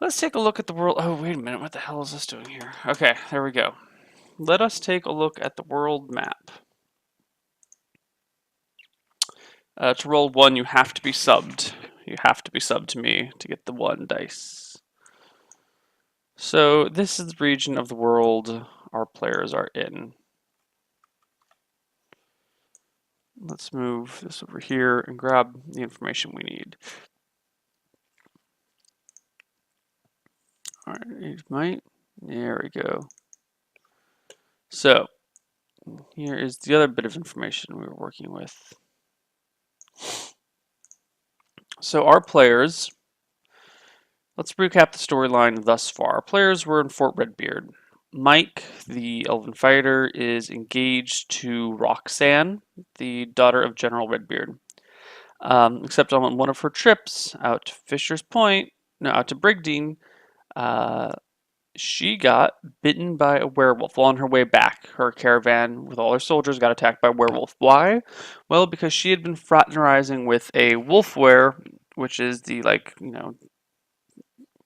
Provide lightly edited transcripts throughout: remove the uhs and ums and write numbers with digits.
Let's take a look at the world. Oh, wait a minute. What the hell is this doing here? Okay, there we go. Let us take a look at the world map. To roll 1, you have to be subbed. You have to be subbed to me to get the 1 dice. So this is the region of the world our players are in. Let's move this over here and grab the information we need. All right, there we go. So here is the other bit of information we were working with. So our players, let's recap the storyline thus far. Our players were in Fort Redbeard. Mike, the elven fighter, is engaged to Roxanne, the daughter of General Redbeard. Except on one of her trips out to Fisher's Point, no, out to Brigdean, she got bitten by a werewolf. Well, on her way back, her caravan with all her soldiers got attacked by a werewolf. Why? Well, because she had been fraternizing with a wolf were, which is the, like,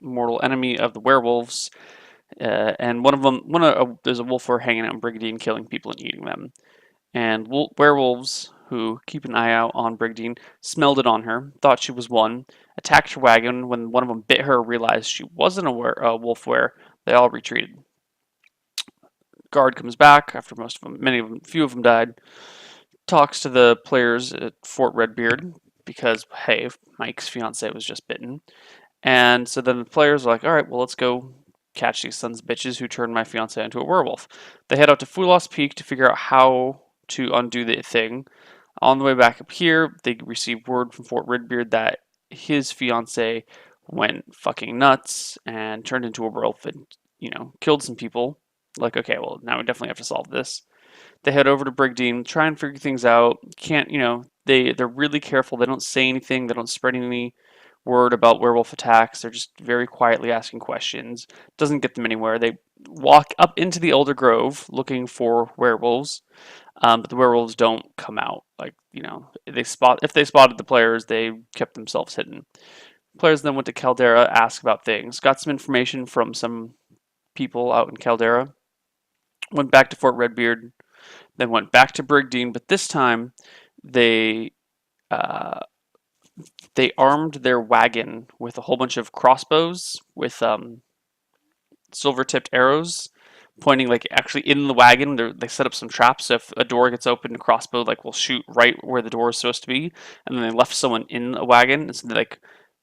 mortal enemy of the werewolves. And there's a wolf were hanging out in Brigdean, killing people and eating them. And werewolves, who keep an eye out on Brigdean, smelled it on her, thought she was one, attacked her wagon. When one of them bit her, realized she wasn't a wolf were, they all retreated. Guard comes back after few of them died, talks to the players at Fort Redbeard because, hey, Mike's fiance was just bitten. And so then the players are like, all right, well, let's go catch these sons of bitches who turned my fiance into a werewolf. They head out to Fulos Peak to figure out how to undo the thing. On the way back up here, they receive word from Fort Redbeard that his fiance went fucking nuts and turned into a werewolf and, killed some people. Like, okay, well, now we definitely have to solve this. They head over to Brigdean, try and figure things out. They're really careful. They don't say anything. They don't spread any word about werewolf attacks. They're just very quietly asking questions. Doesn't get them anywhere. They walk up into the Elder Grove looking for werewolves, but the werewolves don't come out. If they spotted the players, they kept themselves hidden. Players then went to Caldera, asked about things, got some information from some people out in Caldera, went back to Fort Redbeard, then went back to Brigdean, but this time they uh, they armed their wagon with a whole bunch of crossbows with silver-tipped arrows pointing like actually in the wagon. They set up some traps. So if a door gets opened, a crossbow will shoot right where the door is supposed to be, and then they left someone in a wagon, and so they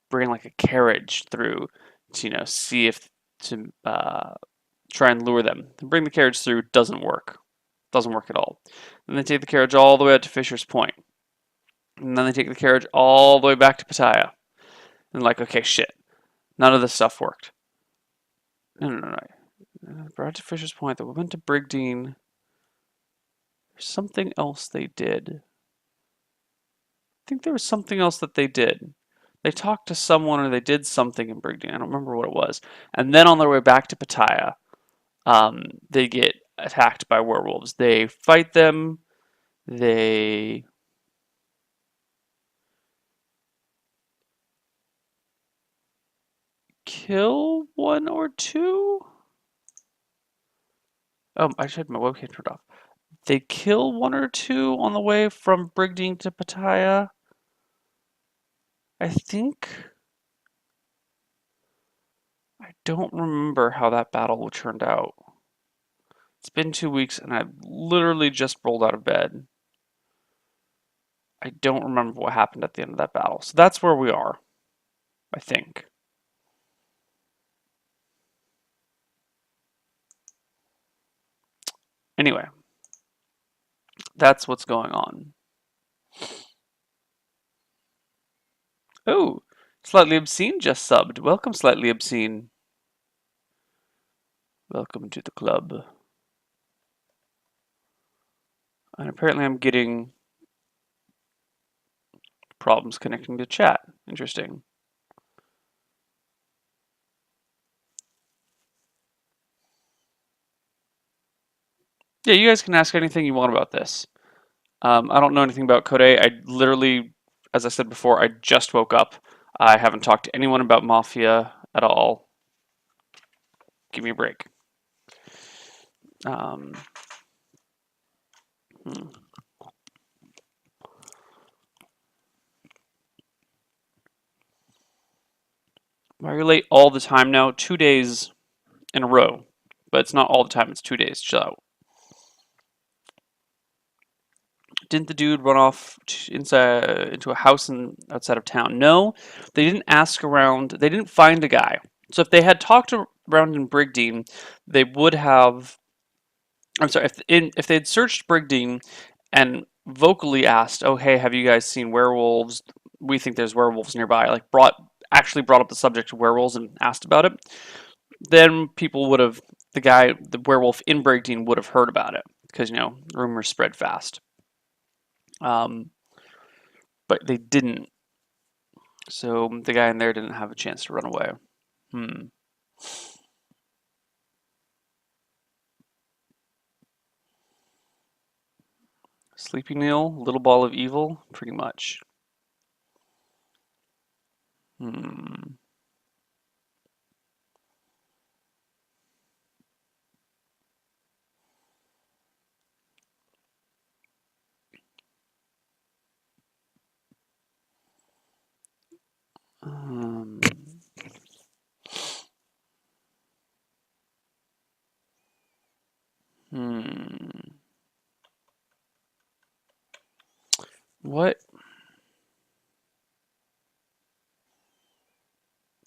bring a carriage through to see if to try and lure them. And bring the carriage through doesn't work. Doesn't work at all. And they take the carriage all the way out to Fisher's Point. And then they take the carriage all the way back to Pattaya. And okay, shit. None of this stuff worked. No. Brought to Fisher's Point. They went to Brigdean. There's something else they did. I think there was something else that they did. They talked to someone or they did something in Brigdean. I don't remember what it was. And then on their way back to Pattaya, they get attacked by werewolves. They fight them. They kill one or two. Oh, I should have my webcam turned off. They kill one or two on the way from Brigdean to Pattaya. I think. I don't remember how that battle turned out. It's been 2 weeks and I literally just rolled out of bed. I don't remember what happened at the end of that battle. So that's where we are, I think. Anyway, that's what's going on. Oh, Slightly Obscene just subbed. Welcome, Slightly Obscene. Welcome to the club. And apparently I'm getting problems connecting to chat. Interesting. Yeah, you guys can ask anything you want about this. I don't know anything about Code. I literally, as I said before, I just woke up. I haven't talked to anyone about Mafia at all. Give me a break. Um, hmm. Why are you late all the time now? 2 days in a row. But it's not all the time, it's 2 days. Chill out. Didn't the dude run off inside into a house outside of town? No, they didn't ask around. They didn't find a guy. So if they had talked around in Brigdean, they would have. I'm sorry. If they had searched Brigdean and vocally asked, "Oh, hey, have you guys seen werewolves? We think there's werewolves nearby." Like actually brought up the subject of werewolves and asked about it. Then people would have the werewolf in Brigdean would have heard about it because rumors spread fast. Um, but they didn't. So the guy in there didn't have a chance to run away. Hmm. Sleepy Neil, little ball of evil, pretty much. Hmm. Um. Hmm. What?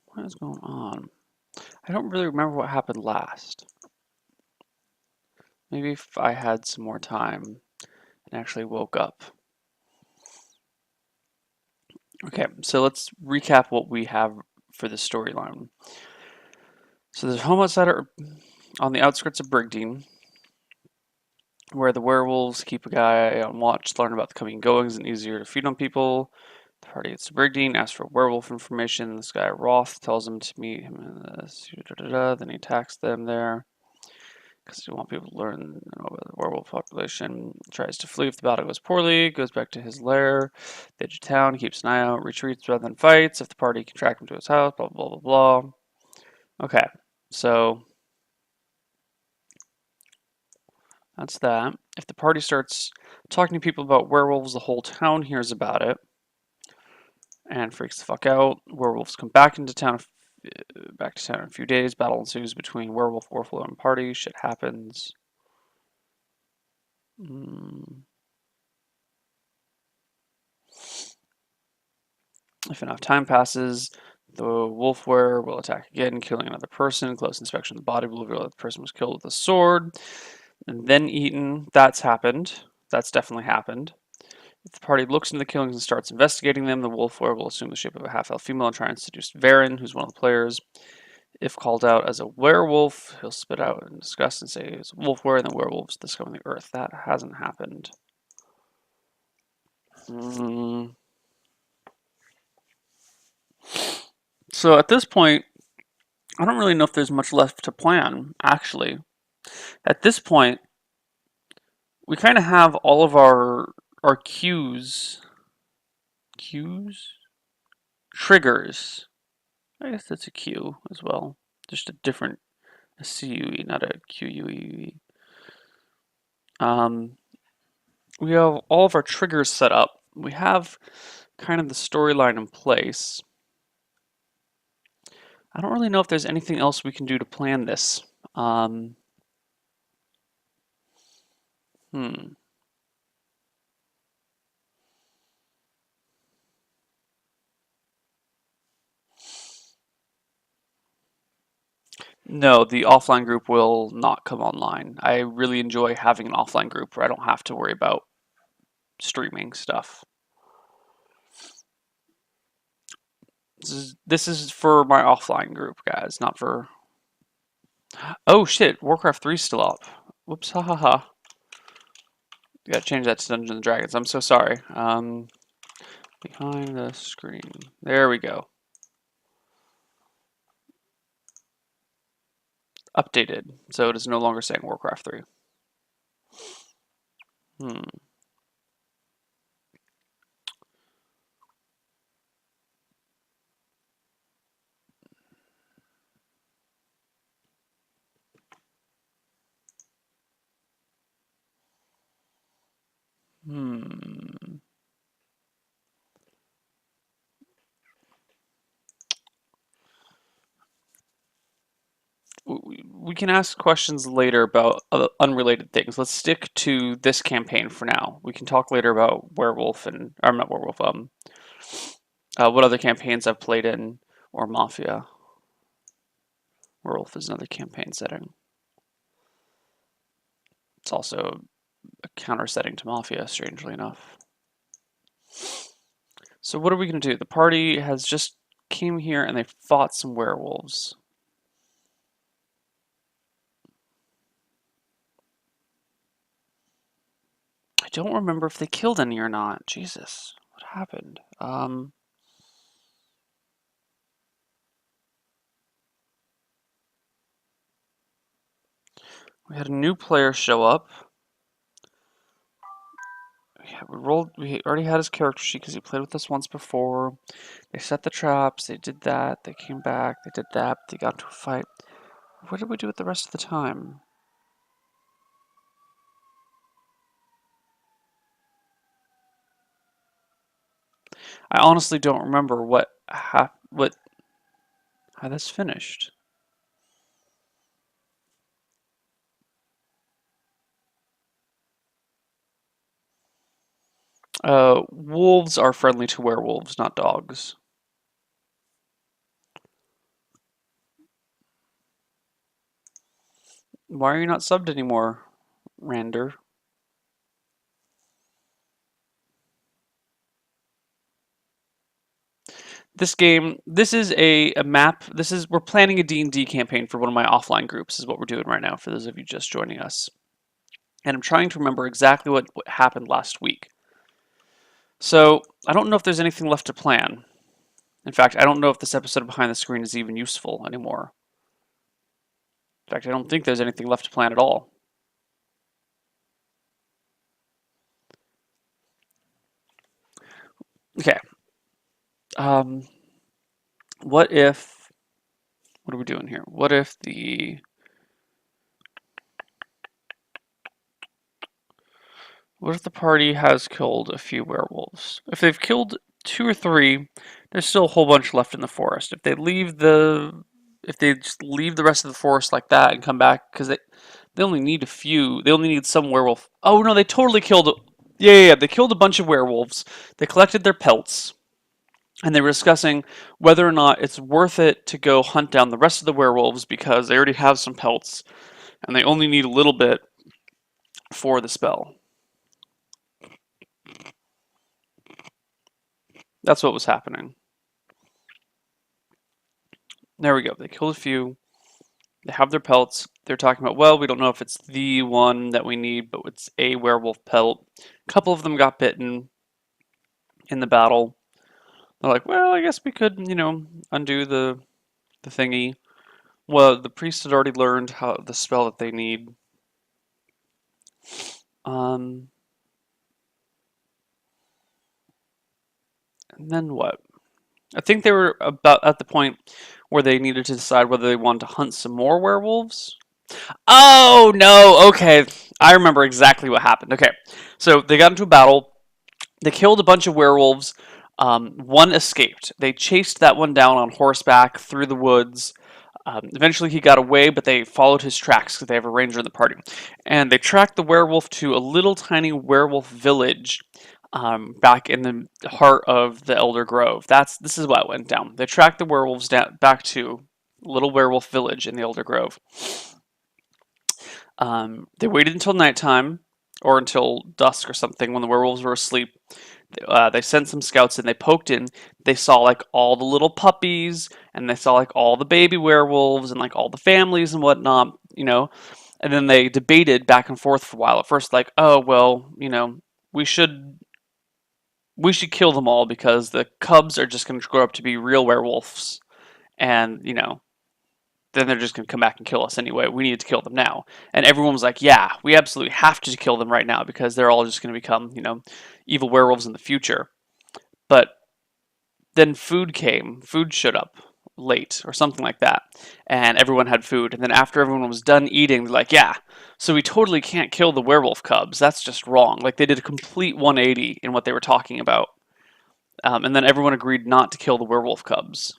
What is going on? I don't really remember what happened last. Maybe if I had some more time and actually woke up. Okay, so let's recap what we have for the storyline. So there's a home outsider on the outskirts of Brigdean, where the werewolves keep a guy on watch to learn about the coming and goings and easier to feed on people. The party gets to Brigdean, asks for werewolf information. This guy Roth tells him to meet him in the then he attacks them there because he wants people to learn about the werewolf population. Tries to flee if the battle goes poorly, goes back to his lair, the edge of town, keeps an eye out, retreats rather than fights. If the party can track him to his house, blah blah blah blah blah. Okay, so that's that. If the party starts talking to people about werewolves, the whole town hears about it and freaks the fuck out. Werewolves come back to town in a few days. Battle ensues between werewolf, warflow, and party. Shit happens. Mm. If enough time passes, the wolf wearer will attack again, killing another person. Close inspection of the body will reveal that the person was killed with a sword and then eaten. That's happened. That's definitely happened. If the party looks into the killings and starts investigating them, the wolf wearer will assume the shape of a half-elf female and try and seduce Varen, who's one of the players. If called out as a werewolf, he'll spit out in disgust and say it's a wolf wearer, and the werewolves discover the earth. That hasn't happened. Mm. So at this point, I don't really know if there's much left to plan, actually. At this point, we kind of have all of our cues, triggers. I guess that's a Q as well. Just a different CUE, not a QUE. Um, we have all of our triggers set up. We have kind of the storyline in place. I don't really know if there's anything else we can do to plan this. Um, hmm. No, the offline group will not come online. I really enjoy having an offline group where I don't have to worry about streaming stuff. This is for my offline group, guys, not for. Oh shit, Warcraft 3's still up. Whoops, ha ha ha. You gotta change that to Dungeons and Dragons. I'm so sorry. Behind the screen. There we go. Updated, so it is no longer saying Warcraft 3. Hmm. we can ask questions later about unrelated things. Let's stick to this campaign for now. We can talk later about werewolf and, or not werewolf, what other campaigns I've played in, or Mafia. Werewolf is another campaign setting. It's also a counter setting to Mafia, strangely enough. So what are we going to do? The party has just came here and they fought some werewolves. I don't remember if they killed any or not. Jesus, what happened? We had a new player show up. We rolled. We already had his character sheet because he played with us once before. They set the traps. They did that. They came back. They did that. They got into a fight. What did we do with the rest of the time? I honestly don't remember how this finished. Wolves are friendly to werewolves, not dogs. Why are you not subbed anymore, Rander? This game, this is a map. We're planning a D&D campaign for one of my offline groups is what we're doing right now for those of you just joining us. And I'm trying to remember exactly what happened last week. So I don't know if there's anything left to plan. In fact, I don't know if this episode of Behind the Screen is even useful anymore. In fact, I don't think there's anything left to plan at all. Okay. What are we doing here? What if the party has killed a few werewolves? If they've killed 2 or 3, there's still a whole bunch left in the forest. If they just leave the rest of the forest like that and come back, because they only need a few. They only need some werewolf. Oh no, they totally killed. Yeah. They killed a bunch of werewolves. They collected their pelts, and they were discussing whether or not it's worth it to go hunt down the rest of the werewolves because they already have some pelts, and they only need a little bit for the spell. That's what was happening. There we go. They killed a few. They have their pelts. They're talking about, well, we don't know if it's the one that we need, but it's a werewolf pelt. A couple of them got bitten in the battle. They're like, well, I guess we could, undo the thingy. Well, the priest had already learned how the spell that they need. And then what? I think they were about at the point where they needed to decide whether they wanted to hunt some more werewolves. Oh, no, okay. I remember exactly what happened. Okay, so they got into a battle. They killed a bunch of werewolves. One escaped. They chased that one down on horseback through the woods. Eventually, he got away, but they followed his tracks because they have a ranger in the party. And they tracked the werewolf to a little tiny werewolf village back in the heart of the Elder Grove. This is what went down. They tracked the werewolves back to little werewolf village in the Elder Grove. They waited until nighttime or until dusk or something when the werewolves were asleep. They sent some scouts in. They poked in. They saw like all the little puppies, and they saw like all the baby werewolves and like all the families and whatnot, And then they debated back and forth for a while. At first, like, oh well, we should kill them all because the cubs are just going to grow up to be real werewolves, and then they're just going to come back and kill us anyway. We need to kill them now. And everyone was like, yeah, we absolutely have to kill them right now because they're all just going to become, evil werewolves in the future. But then food showed up late or something like that. And everyone had food. And then after everyone was done eating, they're like, yeah, so we totally can't kill the werewolf cubs. That's just wrong. Like they did a complete 180 in what they were talking about. And then everyone agreed not to kill the werewolf cubs.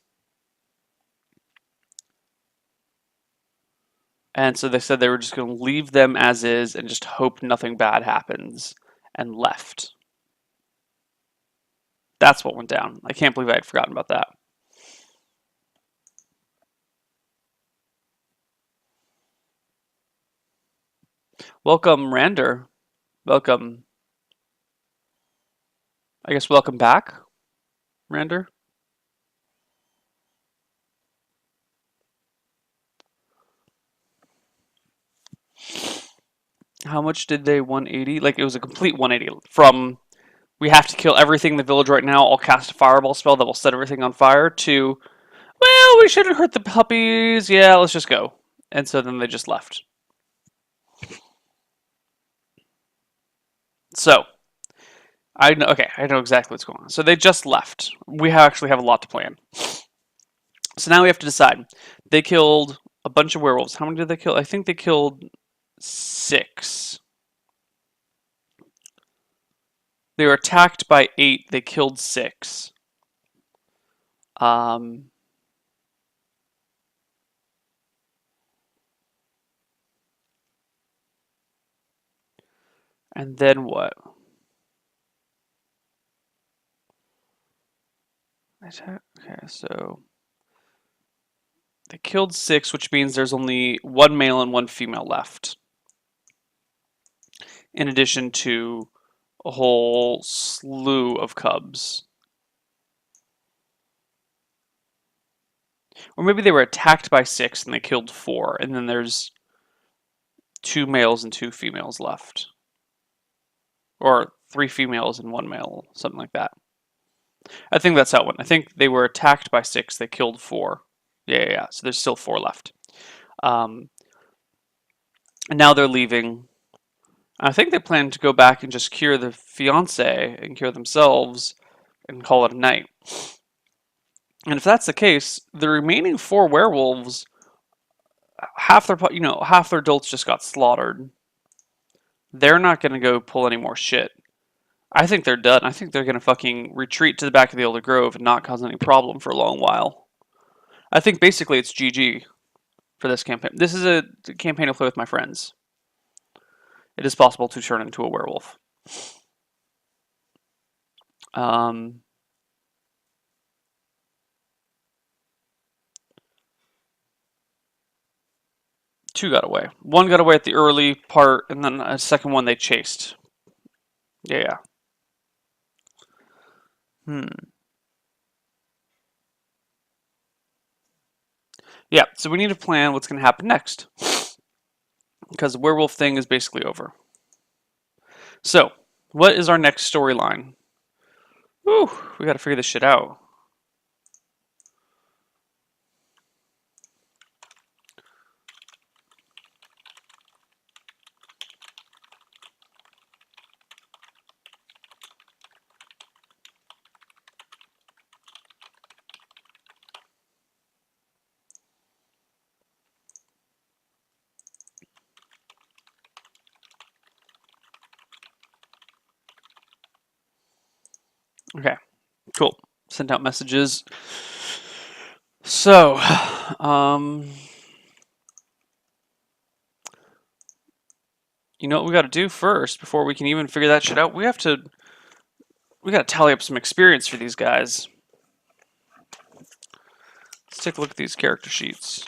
And so they said they were just going to leave them as is and just hope nothing bad happens, and left. That's what went down. I can't believe I had forgotten about that. Welcome, Rander. Welcome. I guess welcome back, Rander. How much did they 180? Like, it was a complete 180 from we have to kill everything in the village right now. I'll cast a fireball spell that will set everything on fire to, well, we shouldn't hurt the puppies. Yeah, let's just go. And so then they just left. So, I know, okay, I know exactly what's going on. So they just left. We actually have a lot to plan. So now we have to decide. They killed a bunch of werewolves. How many did they kill? I think they killed 6. They were attacked by 8. They killed 6. Um, and then what? Okay, so they killed 6, which means there's only 1 male and 1 female left. In addition to a whole slew of cubs. Or maybe they were attacked by 6 and they killed 4, and then there's 2 males and 2 females left. Or 3 females and 1 male, something like that. I think that's how it went. I think they were attacked by 6, they killed 4. Yeah. So there's still 4 left. And now they're leaving. I think they plan to go back and just cure the fiance and cure themselves and call it a night. And if that's the case, the remaining 4 werewolves, half their adults just got slaughtered. They're not going to go pull any more shit. I think they're done. I think they're going to fucking retreat to the back of the Elder Grove and not cause any problem for a long while. I think basically it's GG for this campaign. This is a campaign to play with my friends. It is possible to turn into a werewolf. 2 got away. 1 got away at the early part, and then a second one they chased. Yeah. Yeah, so we need to plan what's going to happen next. Because the werewolf thing is basically over. So, what is our next storyline? Whew, we got to figure this shit out. Okay, cool. Send out messages. So, you know what we got to do first before we can even figure that shit out? We got to tally up some experience for these guys. Let's take a look at these character sheets.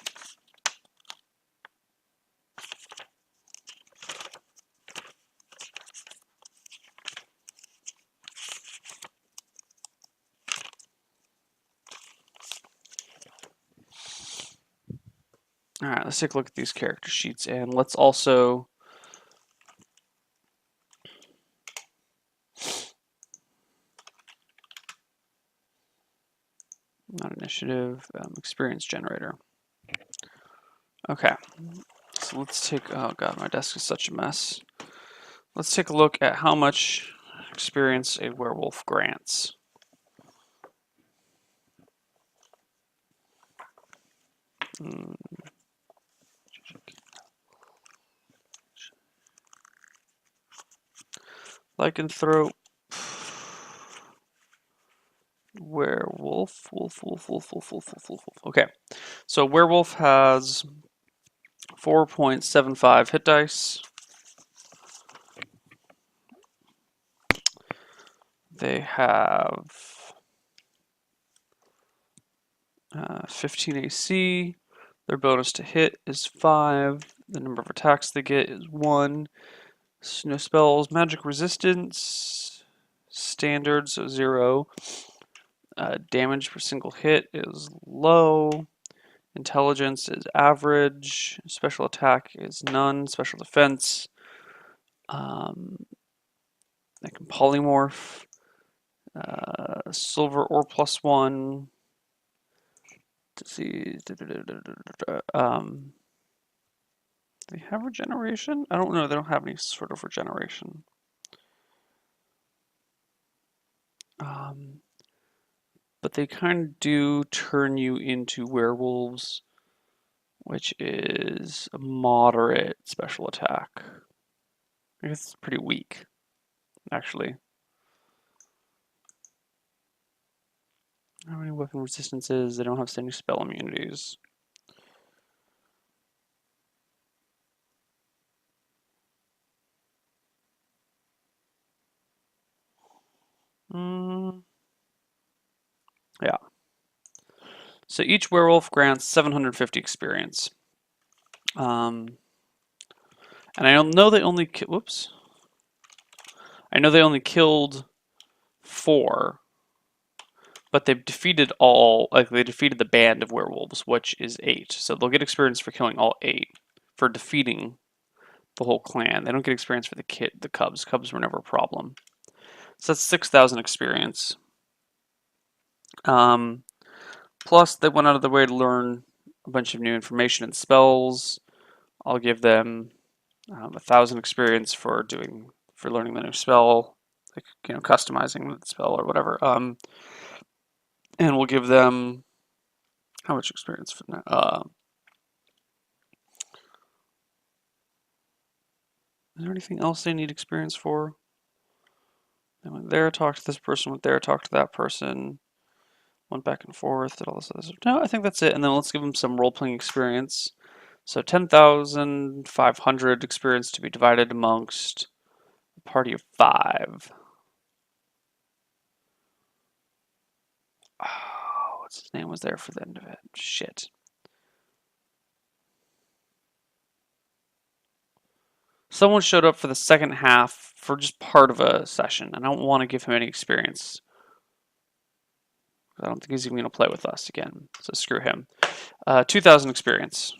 All right, let's take a look at these character sheets, and let's also not initiative, experience generator. Okay, so let's take, oh god, my desk is such a mess. Let's take a look at how much experience a werewolf grants. Lycanthrope. Werewolf. Wolf. Okay. So werewolf has 4.75 hit dice. They have 15 AC. Their bonus to hit is 5. The number of attacks they get is 1. No spells. Magic resistance. Standard, so 0. Damage per single hit is low. Intelligence is average. Special attack is none. Special defense. They can polymorph. Silver or +1. Disease. They have regeneration? I don't know. They don't have any sort of regeneration. But they kind of do turn you into werewolves, which is a moderate special attack. I guess it's pretty weak, actually. How many weapon resistances? They don't have any spell immunities. Yeah. So each werewolf grants 750 experience. And I don't know they only whoops. I know they only killed 4, but they've defeated they defeated the band of werewolves, which is 8. So they'll get experience for killing all 8, for defeating the whole clan. They don't get experience for the cubs. Cubs were never a problem. So that's 6,000 experience. Plus, they went out of their way to learn a bunch of new information and spells. I'll give them 1,000 experience for learning the new spell, like customizing the spell or whatever. And we'll give them how much experience for now? Is there anything else they need experience for? They went there, talked to this person, went there, talked to that person, went back and forth, did all this other stuff. No, I think that's it. And then let's give them some role-playing experience. So 10,500 experience to be divided amongst a party of 5. Oh, what's his name was there for the end of it? Shit. Someone showed up for the second half for just part of a session, and I don't want to give him any experience. I don't think he's even going to play with us again, so screw him. 2,000 experience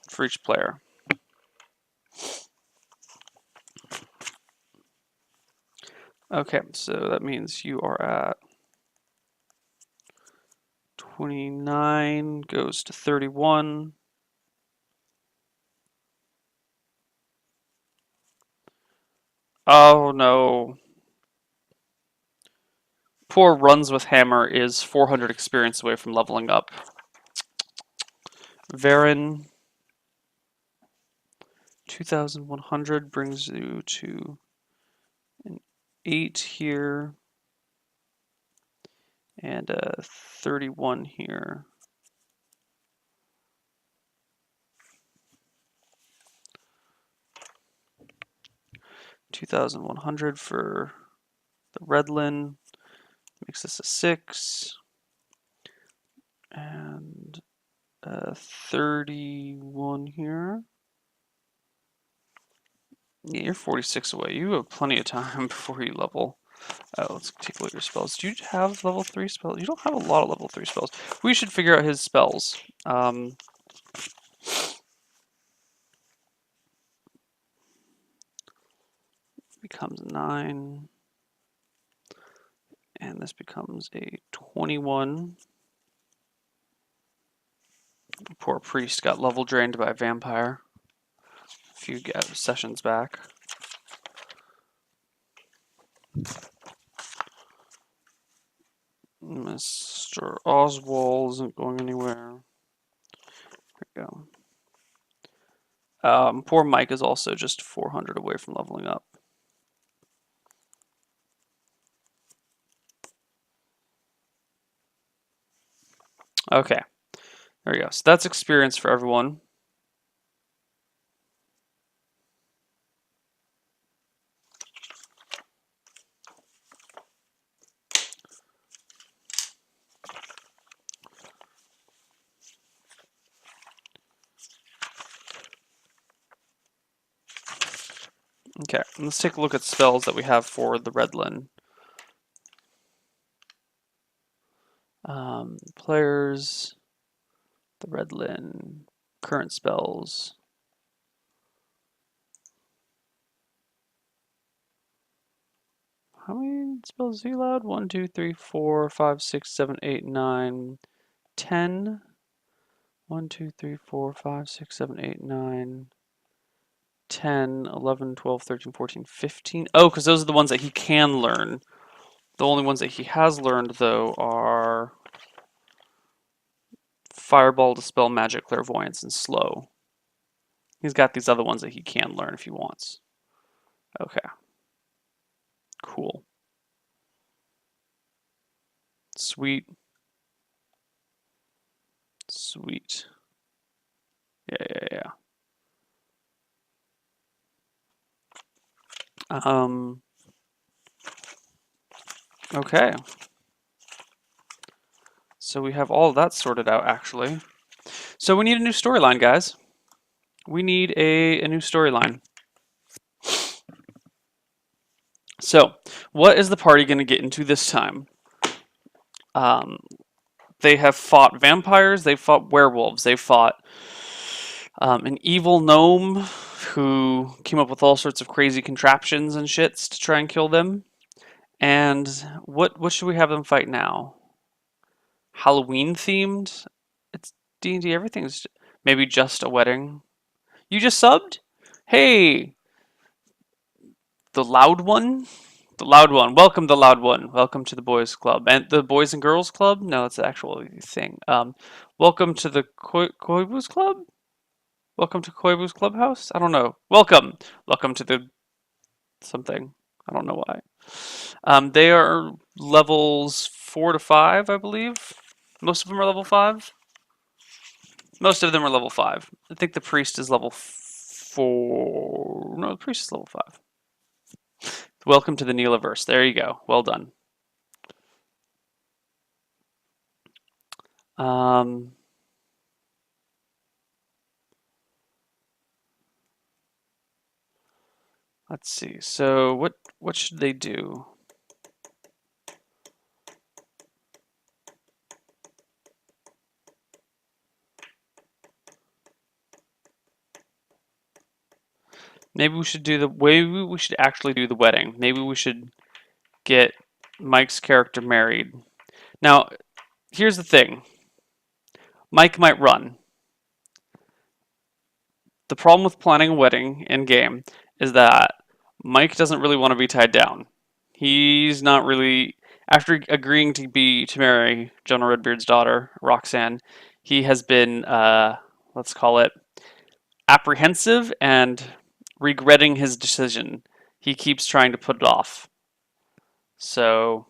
for each player. Okay, so that means you are at 29, goes to 31. Oh no. Poor Runs with Hammer is 400 experience away from leveling up. Varen, 2,100 brings you to an 8 here and a 31 here. $2,100 for the Redlin makes this a 6, and 31 here. Yeah, you're 46 away. You have plenty of time before you level. Let's take a look at your spells. Do you have level 3 spells? You don't have a lot of level 3 spells. We should figure out his spells. Becomes 9. And this becomes a 21. Poor priest got level drained by a vampire a few sessions back. Mr. Oswald isn't going anywhere. There we go. Poor Mike is also just 400 away from leveling up. Okay, There we go. So that's experience for everyone. Okay, let's take a look at spells that we have for the Redlin. Players, the Redlin, current spells. How many spells is he allowed? 1, 2, 3, 4, 5, 6, 7, 8, 9, 10. 1, 2, 3, 4, 5, 6, 7, 8, 9, 10, 11, 12, 13, 14, 15. Oh, because those are the ones that he can learn. The only ones that he has learned, though, are Fireball, Dispel, Magic, Clairvoyance, and Slow. He's got these other ones that he can learn if he wants. Okay. Cool. Sweet. Sweet. Yeah. Okay. So we have all of that sorted out, actually. So we need a new storyline, guys. We need a new storyline. So, what is the party going to get into this time? They have fought vampires, they've fought werewolves, they've fought an evil gnome who came up with all sorts of crazy contraptions and shits to try and kill them. And what should we have them fight now? Halloween themed? It's D&D, everything's maybe just a wedding. You just subbed? Hey, the loud one? The loud one. Welcome, the loud one. Welcome to the boys club. And the boys and girls club? No, that's an actual thing. Welcome to the Koibu's club? Welcome to Koibu's clubhouse? I don't know. Welcome. Welcome to the something. I don't know why. They are levels 4 to 5, I believe. Most of them are level 5. Most of them are level 5. I think the priest is level 4. No, the priest is level 5. Welcome to the Neelaverse. There you go. Well done. Let's see. So what should they do? Maybe we should do the maybe we should actually do the wedding. Maybe we should get Mike's character married. Now, here's the thing. Mike might run. The problem with planning a wedding in game is that Mike doesn't really want to be tied down. He's not really after agreeing to marry Jonah Redbeard's daughter, Roxanne, he has been let's call it apprehensive and regretting his decision. He keeps trying to put it off. So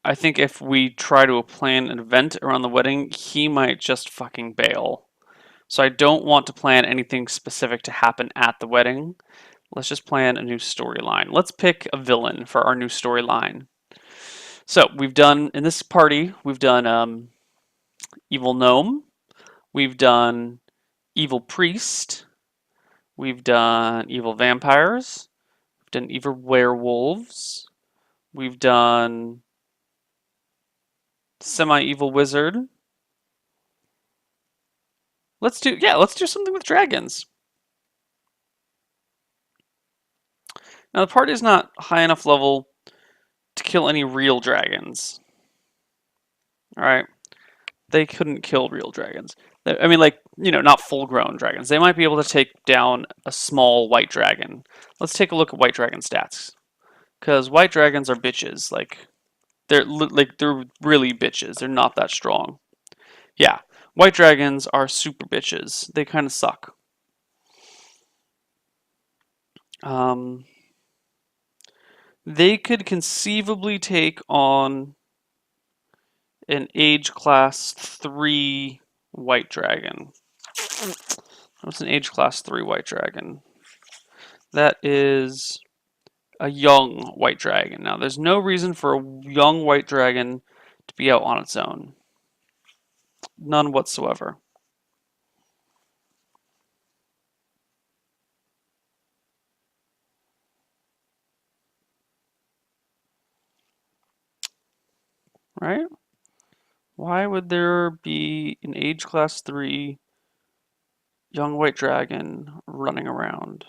I think if we try to plan an event around the wedding, he might just fucking bail. So I don't want to plan anything specific to happen at the wedding. Let's just plan a new storyline. Let's pick a villain for our new storyline. So we've done, in this party, we've done Evil Gnome. We've done Evil Priest. We've done Evil Vampires. We've done Evil Werewolves. We've done Semi-Evil Wizard. Let's do something with dragons. Now the party is not high enough level to kill any real dragons. Alright. They couldn't kill real dragons. I mean, like, not full-grown dragons. They might be able to take down a small white dragon. Let's take a look at white dragon stats. Because white dragons are bitches. They're really bitches. They're not that strong. Yeah, white dragons are super bitches. They kind of suck. They could conceivably take on an age class 3 white dragon. What's an age class 3 white dragon? That is a young white dragon. Now, there's no reason for a young white dragon to be out on its own. None whatsoever. Right? Why would there be an age class 3 young white dragon running around?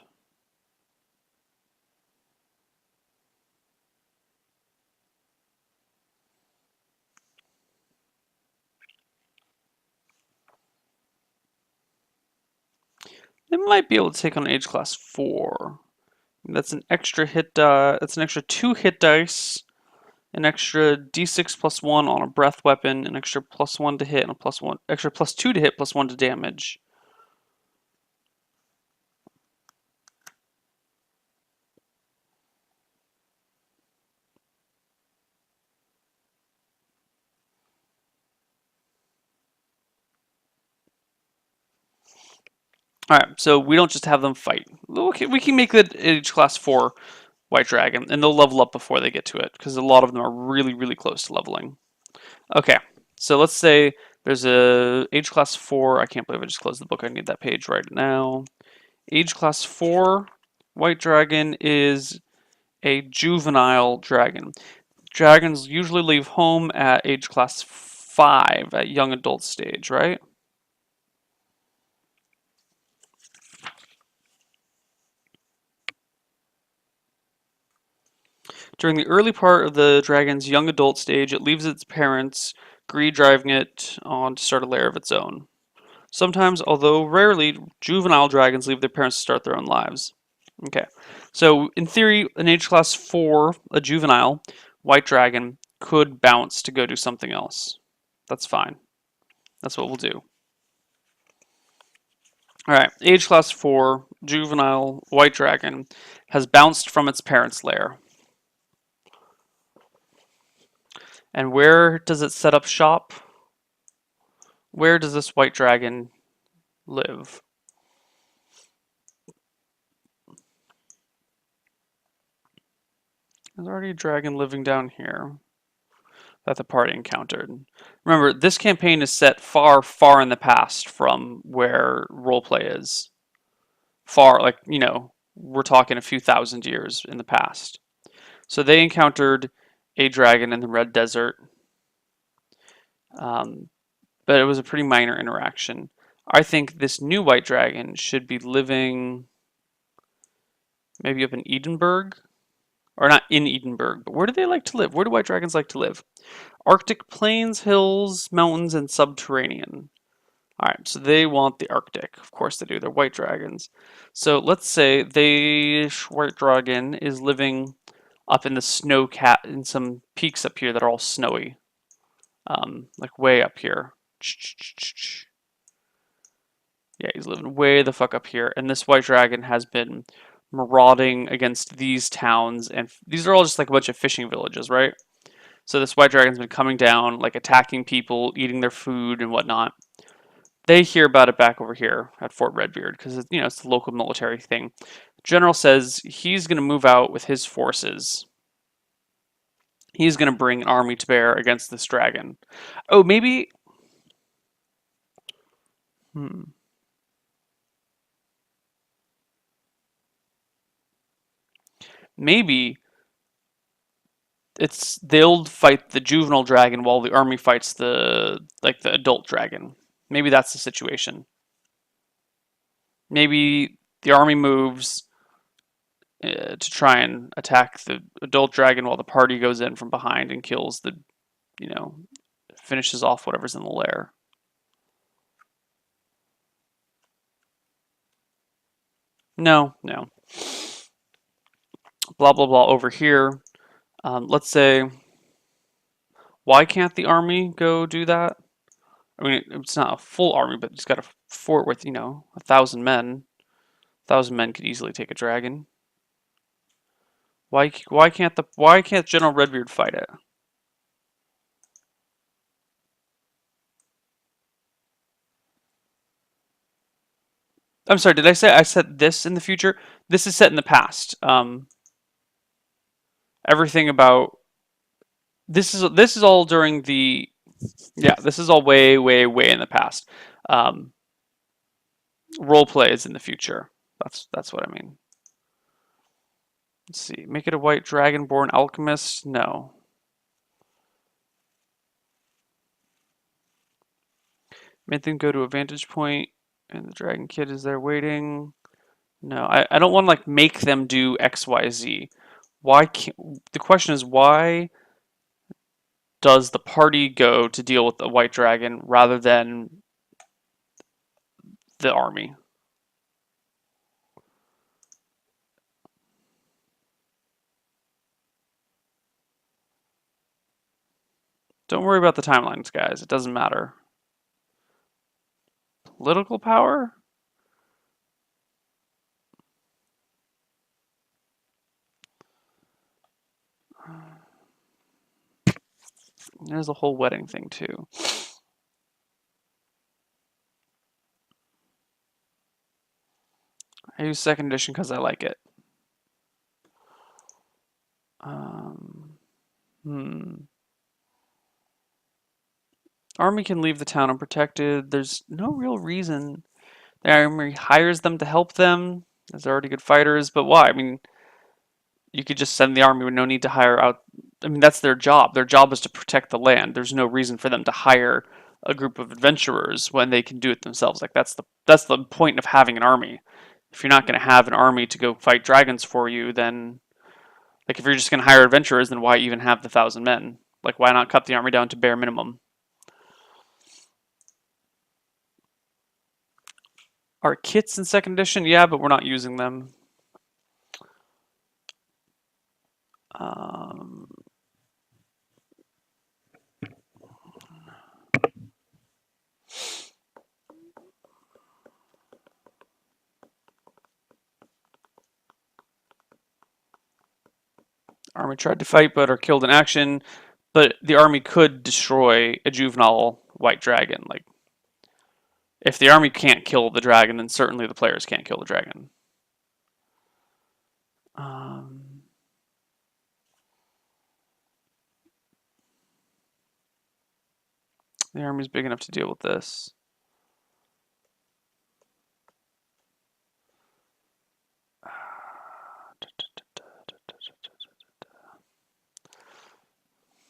They might be able to take on age class 4. That's an extra hit that's an extra 2 hit dice, an extra d6 plus 1 on a breath weapon, an extra plus 1 to hit, and a plus 1 extra plus 2 to hit, plus 1 to damage. Alright, so we don't just have them fight. Okay, we can make it age class 4 white dragon, and they'll level up before they get to it, because a lot of them are really, really close to leveling. Okay, so let's say there's a age class 4. I can't believe I just closed the book. I need that page right now. Age class 4 white dragon is a juvenile dragon. Dragons usually leave home at age class 5 at young adult stage, right? During the early part of the dragon's young adult stage, it leaves its parents, greed driving it on to start a lair of its own. Sometimes, although rarely, juvenile dragons leave their parents to start their own lives. Okay, so in theory, an age class 4, a juvenile, white dragon, could bounce to go do something else. That's fine. That's what we'll do. Alright, age class 4, juvenile, white dragon, has bounced from its parents' lair. And where does it set up shop? Where does this white dragon live? There's already a dragon living down here that the party encountered. Remember, this campaign is set far, far in the past from where roleplay is. Far, like, we're talking a few thousand years in the past. So they encountered a dragon in the Red Desert. But it was a pretty minor interaction. I think this new white dragon should be living maybe up in Edinburgh. Or not in Edinburgh, but where do they like to live? Where do white dragons like to live? Arctic plains, hills, mountains, and subterranean. Alright, so they want the Arctic. Of course they do. They're white dragons. So let's say the white dragon is living up in the snow cat in some peaks up here that are all snowy. Like way up here. Yeah, he's living way the fuck up here. And this white dragon has been marauding against these towns, and these are all just like a bunch of fishing villages, right? So this white dragon's been coming down, like attacking people, eating their food and whatnot. They hear about it back over here at Fort Redbeard because it's the local military thing. General says he's going to move out with his forces. He's going to bring an army to bear against this dragon. Oh, maybe. Maybe they'll fight the juvenile dragon while the army fights the adult dragon. Maybe that's the situation. Maybe the army moves to try and attack the adult dragon while the party goes in from behind and kills finishes off whatever's in the lair. No. Blah, blah, blah over here. Let's say, why can't the army go do that? I mean, it's not a full army, but it's got a fort with, 1,000 men. 1,000 men could easily take a dragon. Why can't General Redbeard fight it? I'm sorry, did I said this in the future? This is set in the past. Everything about this is all during the yeah, this is all way, way, way in the past. Um, Role play is in the future. That's what I mean. Let's see. Make it a white dragonborn alchemist? No. Make them go to a vantage point and the dragon kid is there waiting. No, I don't want to like make them do X, Y, Z. Why can't the question is why does the party go to deal with the white dragon rather than the army? Don't worry about the timelines, guys. It doesn't matter. Political power? There's a whole wedding thing too. I use second edition because I like it. Um, hmm. Army can leave the town unprotected. There's no real reason. The army hires them to help them. They're already good fighters, but why? I mean, you could just send the army with no need to hire out. I mean, that's their job. Their job is to protect the land. There's no reason for them to hire a group of adventurers when they can do it themselves. Like that's the point of having an army. If you're not going to have an army to go fight dragons for you, then like if you're just going to hire adventurers, then why even have the 1,000 men? Like why not cut the army down to bare minimum? Our kits in second edition, yeah, but we're not using them. Um, Army tried to fight but are killed in action. But the army could destroy a juvenile white dragon. Like, if the army can't kill the dragon, then certainly the players can't kill the dragon. Um, the army's big enough to deal with this.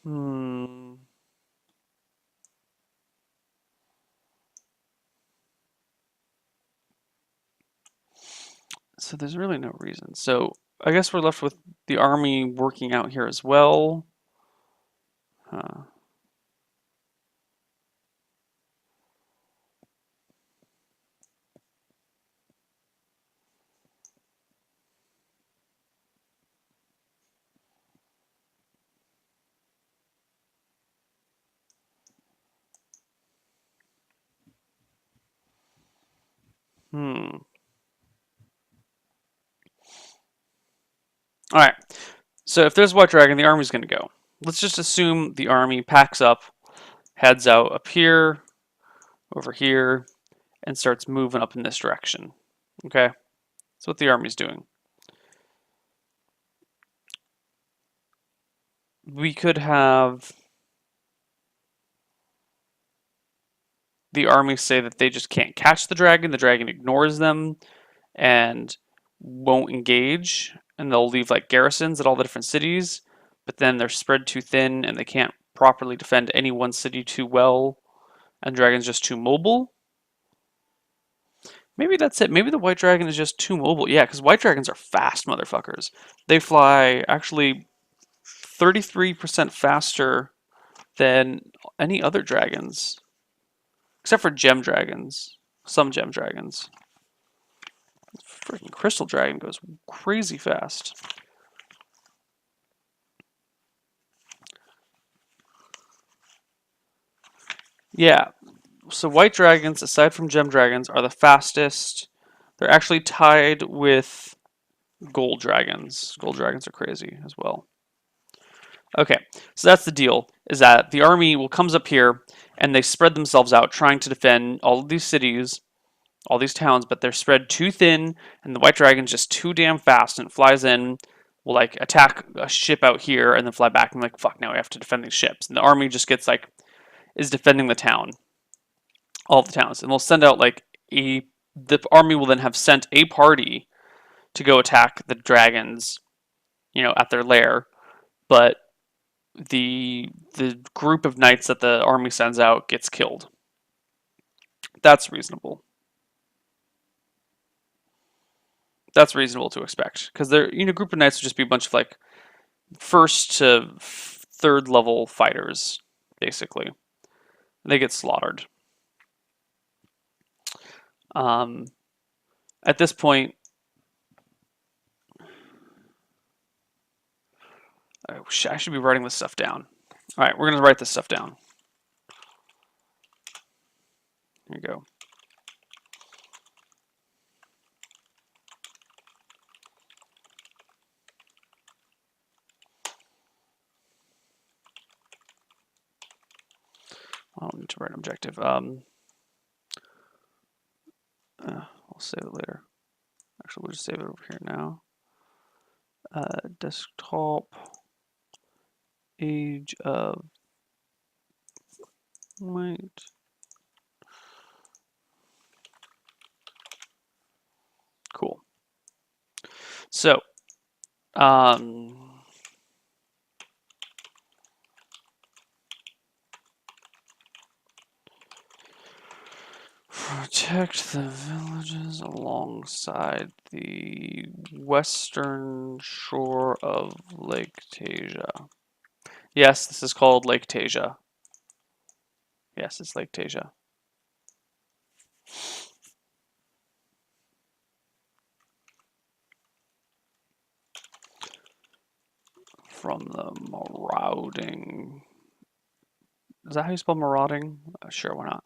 Hmm. So there's really no reason. So I guess we're left with the army working out here as well. Huh. Hmm. All right. So if there's white dragon, the army's going to go. Let's just assume the army packs up, heads out up here, over here, and starts moving up in this direction. Okay? That's what the army's doing. We could have the army say that they just can't catch the dragon ignores them and won't engage, and they'll leave like garrisons at all the different cities, but then they're spread too thin and they can't properly defend any one city too well, and dragon's just too mobile. Maybe that's it. Maybe the white dragon is just too mobile. Yeah, because white dragons are fast motherfuckers. They fly actually 33% faster than any other dragons, except for gem dragons. Some gem dragons. Freaking crystal dragon goes crazy fast. Yeah, so white dragons, aside from gem dragons, are the fastest. They're actually tied with gold dragons. Gold dragons are crazy as well. Okay, so that's the deal, is that the army comes up here and they spread themselves out trying to defend all of these cities, all these towns, but they're spread too thin and the white dragon's just too damn fast and it flies in, will like attack a ship out here and then fly back and like, fuck, now we have to defend these ships. And the army just gets like, is defending the town, all the towns. And they'll send out like the army will then have sent a party to go attack the dragons, at their lair, but the group of knights that the army sends out gets killed. That's reasonable. That's reasonable to expect because they're group of knights would just be a bunch of like first to third level fighters, basically. They get slaughtered. At this point, I should be writing this stuff down. All right, we're gonna write this stuff down. Here you go. I don't need to write an objective. I'll save it later. Actually, we'll just save it over here now. Desktop. Age of Might. Cool. So, protect the villages alongside the western shore of Lake Tasia. Yes, this is called Lake Tasia. Yes, it's Lake Tasia. From the marauding. Is that how you spell marauding? Sure, why not?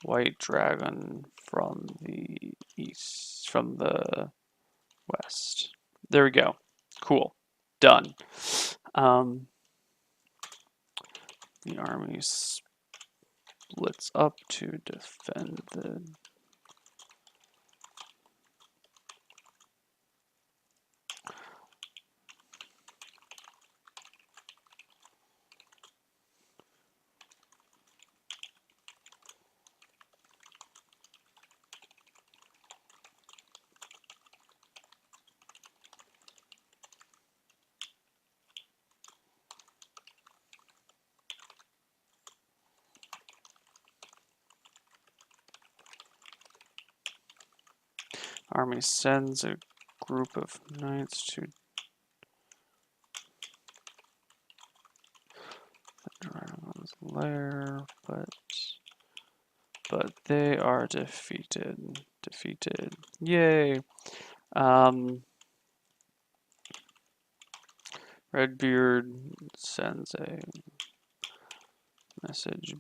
White dragon from the east, from the west. There we go. Cool. Done. The army splits up to defend the army sends a group of knights to the dragon's lair, but they are defeated. Yay. Redbeard sends a message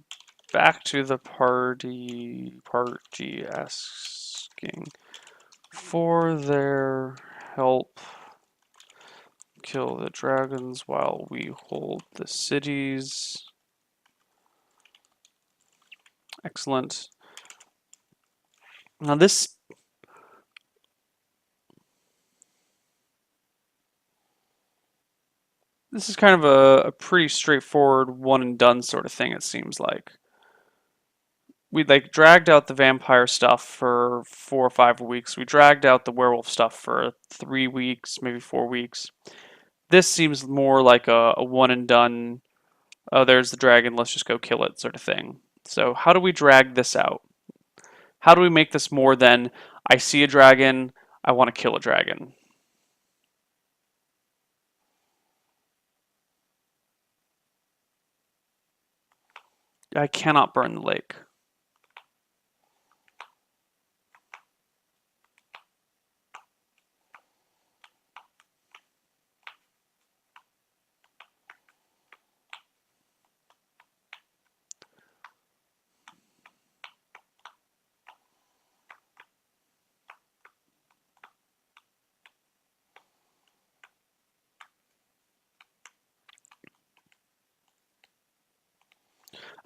back to the party asking for their help. Kill the dragons while we hold the cities. Excellent. Now this is kind of a pretty straightforward one and done sort of thing, it seems like. We like dragged out the vampire stuff for 4 or 5 weeks. We dragged out the werewolf stuff for 3 weeks, maybe 4 weeks. This seems more like a one and done, oh, there's the dragon, let's just go kill it sort of thing. So how do we drag this out? How do we make this more than, I see a dragon, I want to kill a dragon? I cannot burn the lake.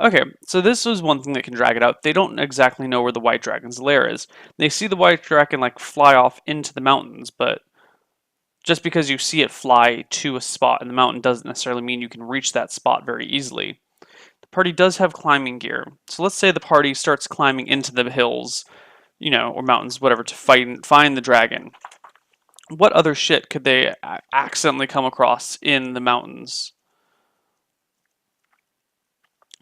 Okay, so this is one thing that can drag it out. They don't exactly know where the white dragon's lair is. They see the white dragon like fly off into the mountains, but just because you see it fly to a spot in the mountain doesn't necessarily mean you can reach that spot very easily. The party does have climbing gear. So let's say the party starts climbing into the hills, or mountains, whatever, to find the dragon. What other shit could they accidentally come across in the mountains?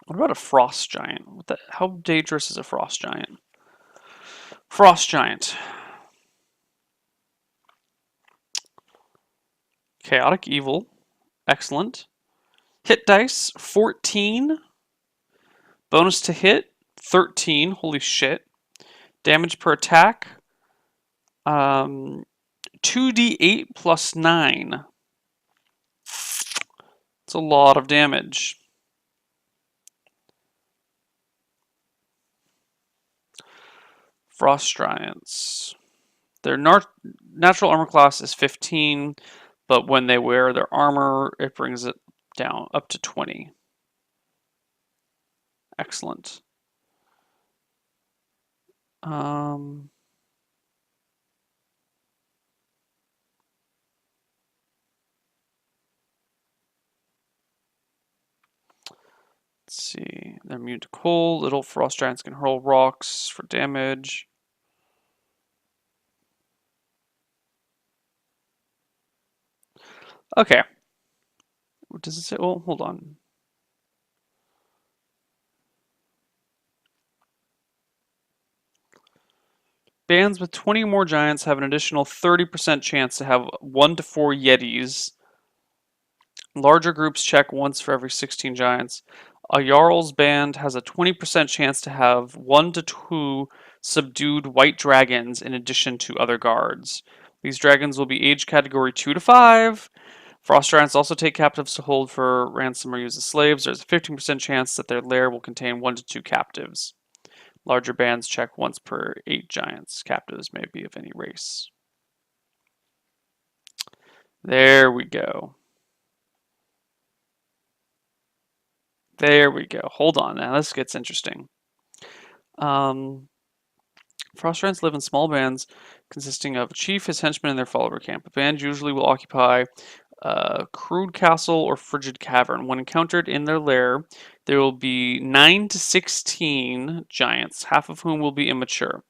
What about a frost giant? How dangerous is a frost giant? Frost giant. Chaotic evil. Excellent. Hit dice, 14. Bonus to hit, 13. Holy shit. Damage per attack, 2d8 plus 9. It's a lot of damage. Frost Giants. Their natural armor class is 15, but when they wear their armor, it brings it down up to 20. Excellent. Let's see. They're immune to cold. Little frost giants can hurl rocks for damage. Okay. What does it say? Oh, hold on. Bands with 20 or more giants have an additional 30% chance to have 1 to 4 Yetis. Larger groups check once for every 16 giants. A Jarl's band has a 20% chance to have 1 to 2 subdued white dragons in addition to other guards. These dragons will be age category 2 to 5. Frost giants also take captives to hold for ransom or use as slaves. There's a 15% chance that their lair will contain 1 to 2 captives. Larger bands check once per 8 giants. Captives may be of any race. There we go. There we go. Hold on now. This gets interesting. Frost giants live in small bands consisting of a chief, his henchmen, and their follower camp. A band usually will occupy a crude castle or frigid cavern. When encountered in their lair, there will be 9 to 16 giants, half of whom will be immature.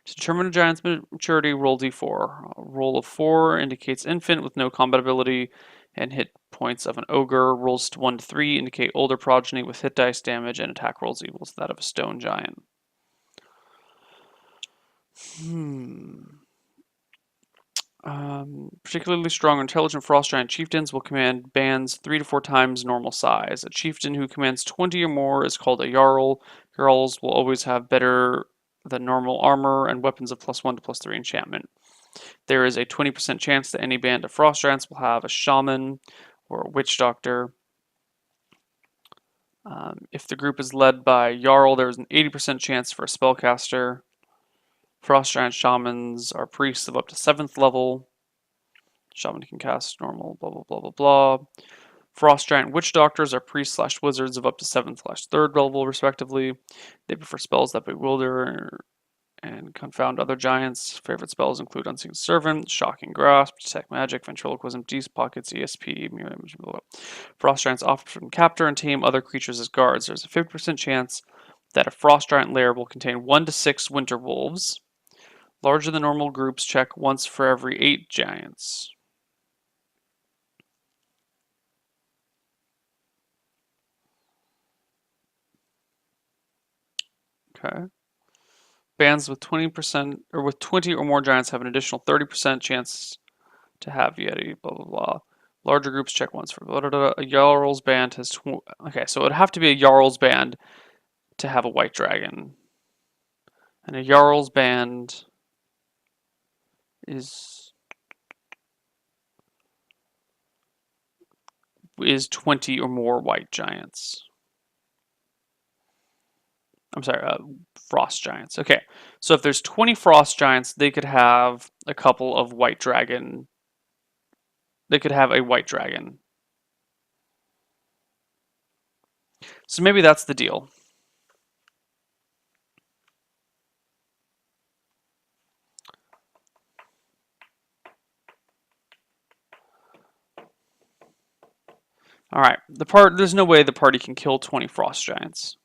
To determine a giant's maturity, roll d4. A roll of 4 indicates infant with no combat ability, and hit points of an ogre. Rolls 1 to 3 indicate older progeny with hit dice damage and attack rolls equal to that of a stone giant. Particularly strong or intelligent frost giant chieftains will command bands 3 to 4 times normal size. A chieftain who commands 20 or more is called a Jarl. Jarls will always have better than normal armor and weapons of +1 to +3 enchantment. There is a 20% chance that any band of frost giants will have a shaman or a witch doctor. If the group is led by Jarl, there is an 80% chance for a spellcaster. Frost giant shamans are priests of up to 7th level. Shaman can cast normal, blah, blah, blah, blah, blah. Frost giant witch doctors are priests / wizards of up to 7th / 3rd level, respectively. They prefer spells that bewilder and confound other giants. Favorite spells include Unseen Servant, Shocking Grasp, Detect Magic, Ventriloquism, Deep Pockets, ESP, Mirror Image, blah, blah. Frost giants often capture and tame other creatures as guards. There's a 50% chance that a frost giant lair will contain 1 to 6 winter wolves. Larger than normal groups check once for every 8 giants. Okay. Bands with 20% or with 20 or more giants have an additional 30% chance to have Yeti, blah, blah, blah. Larger groups check once for blah, blah, blah. A Jarl's band has. Okay, so it would have to be a Jarl's band to have a white dragon. And a Jarl's band is 20 or more white giants. I'm sorry, frost giants. Okay, so if there's 20 frost giants, they could have a couple of white dragon. They could have a white dragon. So maybe that's the deal. All right, there's no way the party can kill 20 frost giants.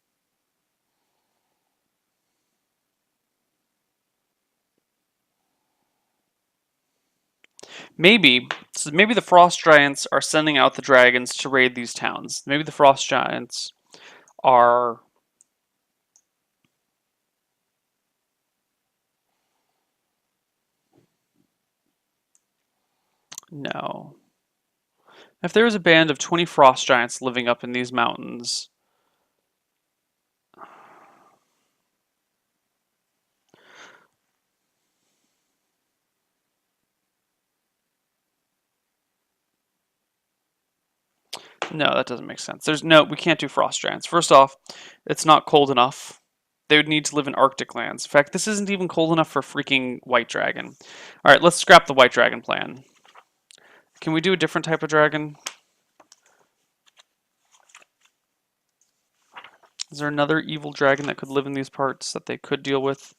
Maybe maybe the frost giants are sending out the dragons to raid these towns. Maybe the frost giants are no. If there was a band of 20 frost giants living up in these mountains, no, that doesn't make sense. We can't do frost giants. First off, it's not cold enough. They would need to live in Arctic lands. In fact, this isn't even cold enough for freaking white dragon. All right, let's scrap the white dragon plan. Can we do a different type of dragon? Is there another evil dragon that could live in these parts that they could deal with?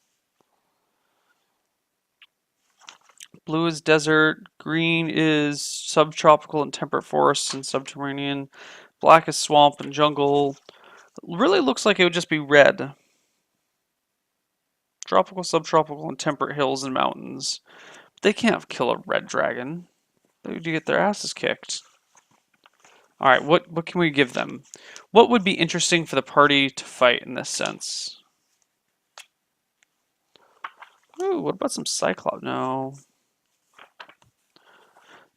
Blue is desert, green is subtropical and temperate forests and subterranean, black is swamp and jungle. It really looks like it would just be red. Tropical, subtropical, and temperate hills and mountains. They can't kill a red dragon. They would get their asses kicked. Alright, what can we give them? What would be interesting for the party to fight in this sense? Ooh, what about some Cyclops? No.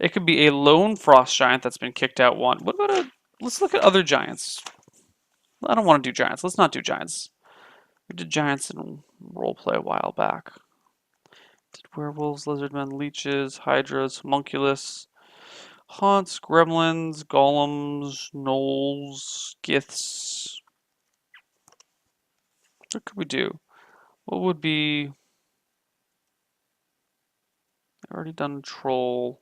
It could be a lone frost giant that's been kicked out one. What about a... Let's look at other giants. I don't want to do giants. Let's not do giants. We did giants in roleplay a while back. Did werewolves, lizardmen, leeches, hydras, homunculus, haunts, gremlins, golems, gnolls, giths. What could we do? What would be... I've already done troll.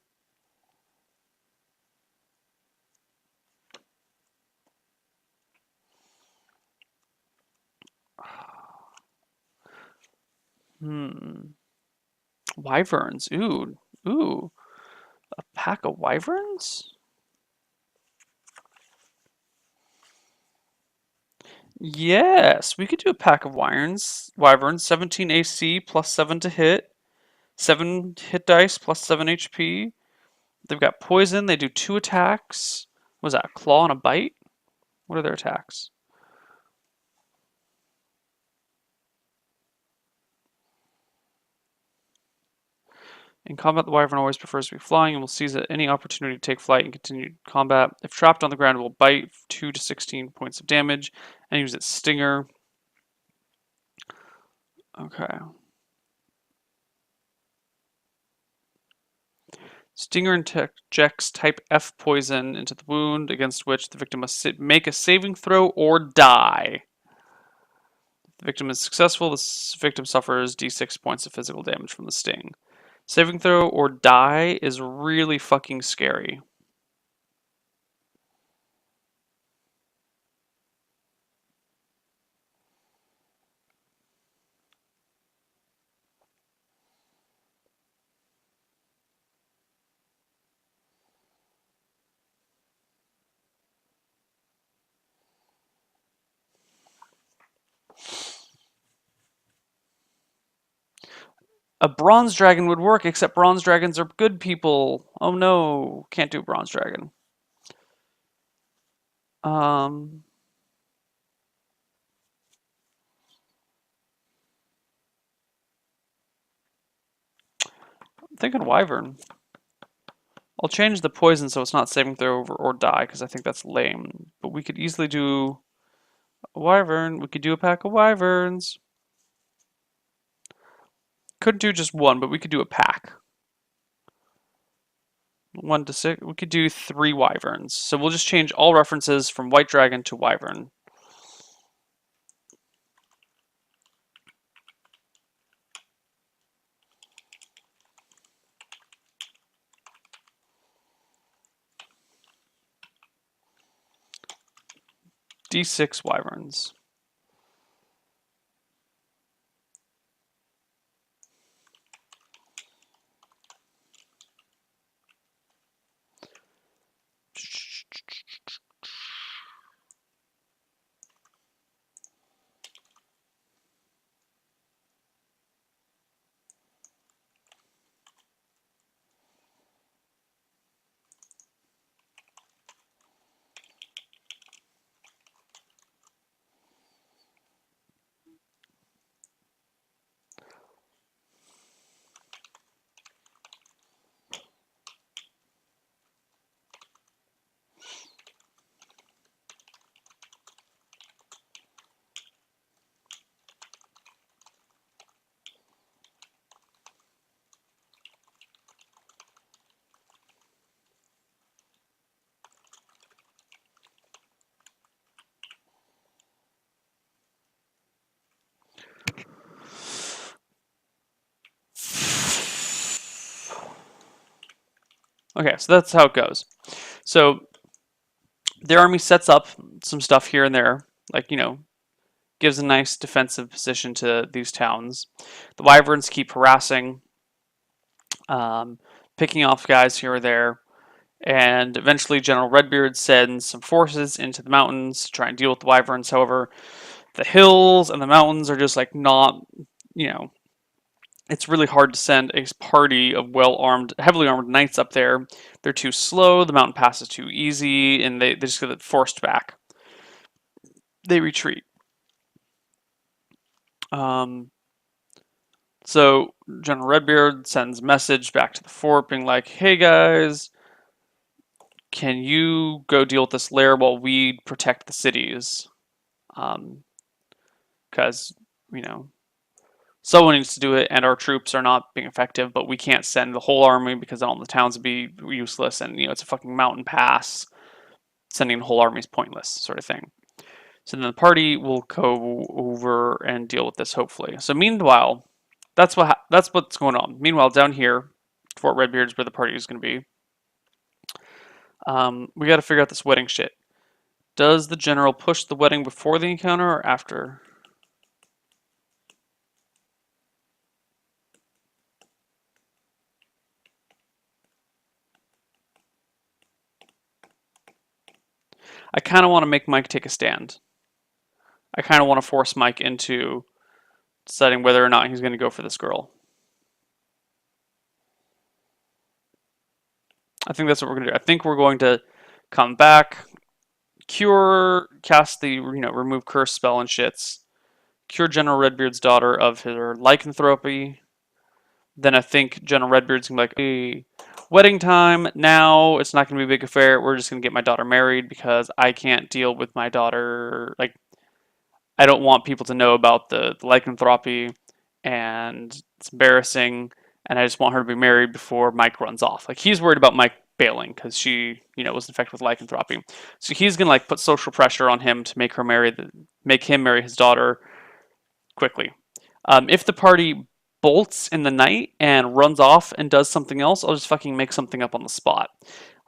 Wyverns. Ooh. Ooh. A pack of wyverns? Yes, we could do a pack of wyverns, 17 AC plus 7 to hit, 7 hit dice plus 7 HP. They've got poison, they do 2 attacks. What was that, a claw and a bite? What are their attacks? In combat, the wyvern always prefers to be flying and will seize at any opportunity to take flight and continue combat. If trapped on the ground, it will bite 2 to 16 points of damage and use its stinger. Okay. Stinger injects type F poison into the wound against which the victim must make a saving throw or die. If the victim is successful, the victim suffers d6 points of physical damage from the sting. Saving throw or die is really fucking scary. A bronze dragon would work, except bronze dragons are good people. Oh no, can't do a bronze dragon. I'm thinking wyvern. I'll change the poison so it's not saving throw or die, because I think that's lame. But we could easily do a wyvern. We could do a pack of wyverns. Couldn't do just one, but we could do a pack. 1 to 6. We could do 3 wyverns. So we'll just change all references from white dragon to wyvern. D6 wyverns. Okay, so that's how it goes. So their army sets up some stuff here and there, like, gives a nice defensive position to these towns. The wyverns keep harassing, um, picking off guys here or there, and eventually General Redbeard sends some forces into the mountains to try and deal with the wyverns. However, the hills and the mountains are just like not, you know, it's really hard to send a party of well-armed, heavily armed knights up there. They're too slow, the mountain pass is too easy, and they just get forced back. They retreat. Um, so General Redbeard sends a message back to the fort being like, hey guys, can you go deal with this lair while we protect the cities? Because, you know, someone needs to do it, and our troops are not being effective, but we can't send the whole army because then all the towns would be useless, and, it's a fucking mountain pass. Sending the whole army is pointless, sort of thing. So then the party will go over and deal with this, hopefully. So meanwhile, that's what's going on. Meanwhile, down here, Fort Redbeard is where the party is going to be. We got to figure out this wedding shit. Does the general push the wedding before the encounter or after? I kind of want to make Mike take a stand. I kind of want to force Mike into deciding whether or not he's going to go for this girl. I think that's what we're going to do. I think we're going to come back, cast the, remove curse spell and shits, cure General Redbeard's daughter of her lycanthropy. Then I think General Redbeard's going to be like, hey, wedding time now. It's not going to be a big affair. We're just going to get my daughter married because I can't deal with my daughter. Like, I don't want people to know about the lycanthropy, and it's embarrassing. And I just want her to be married before Mike runs off. Like, he's worried about Mike bailing because she, was infected with lycanthropy. So he's gonna put social pressure on him to make him marry his daughter quickly. If the party bolts in the night and runs off and does something else, I'll just fucking make something up on the spot.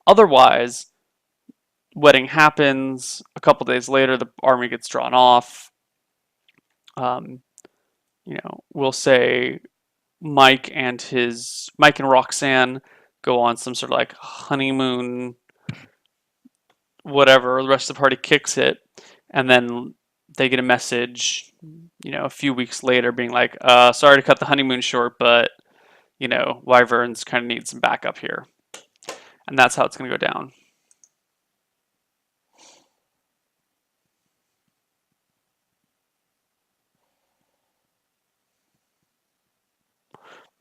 Otherwise, wedding happens. A couple days later, the army gets drawn off. We'll say Mike and Roxanne go on some sort of honeymoon, whatever. The rest of the party kicks it, and then they get a message, a few weeks later, being like, "Sorry to cut the honeymoon short, but Wyverns kind of need some backup here," and that's how it's going to go down.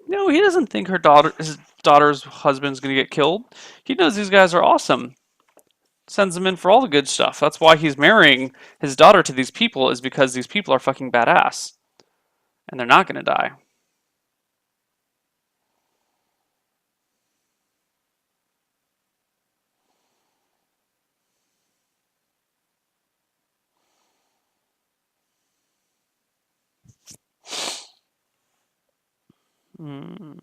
No, he doesn't think his daughter's husband's going to get killed. He knows these guys are awesome. Sends them in for all the good stuff. That's why he's marrying his daughter to these people, is because these people are fucking badass. And they're not going to die. Hmm.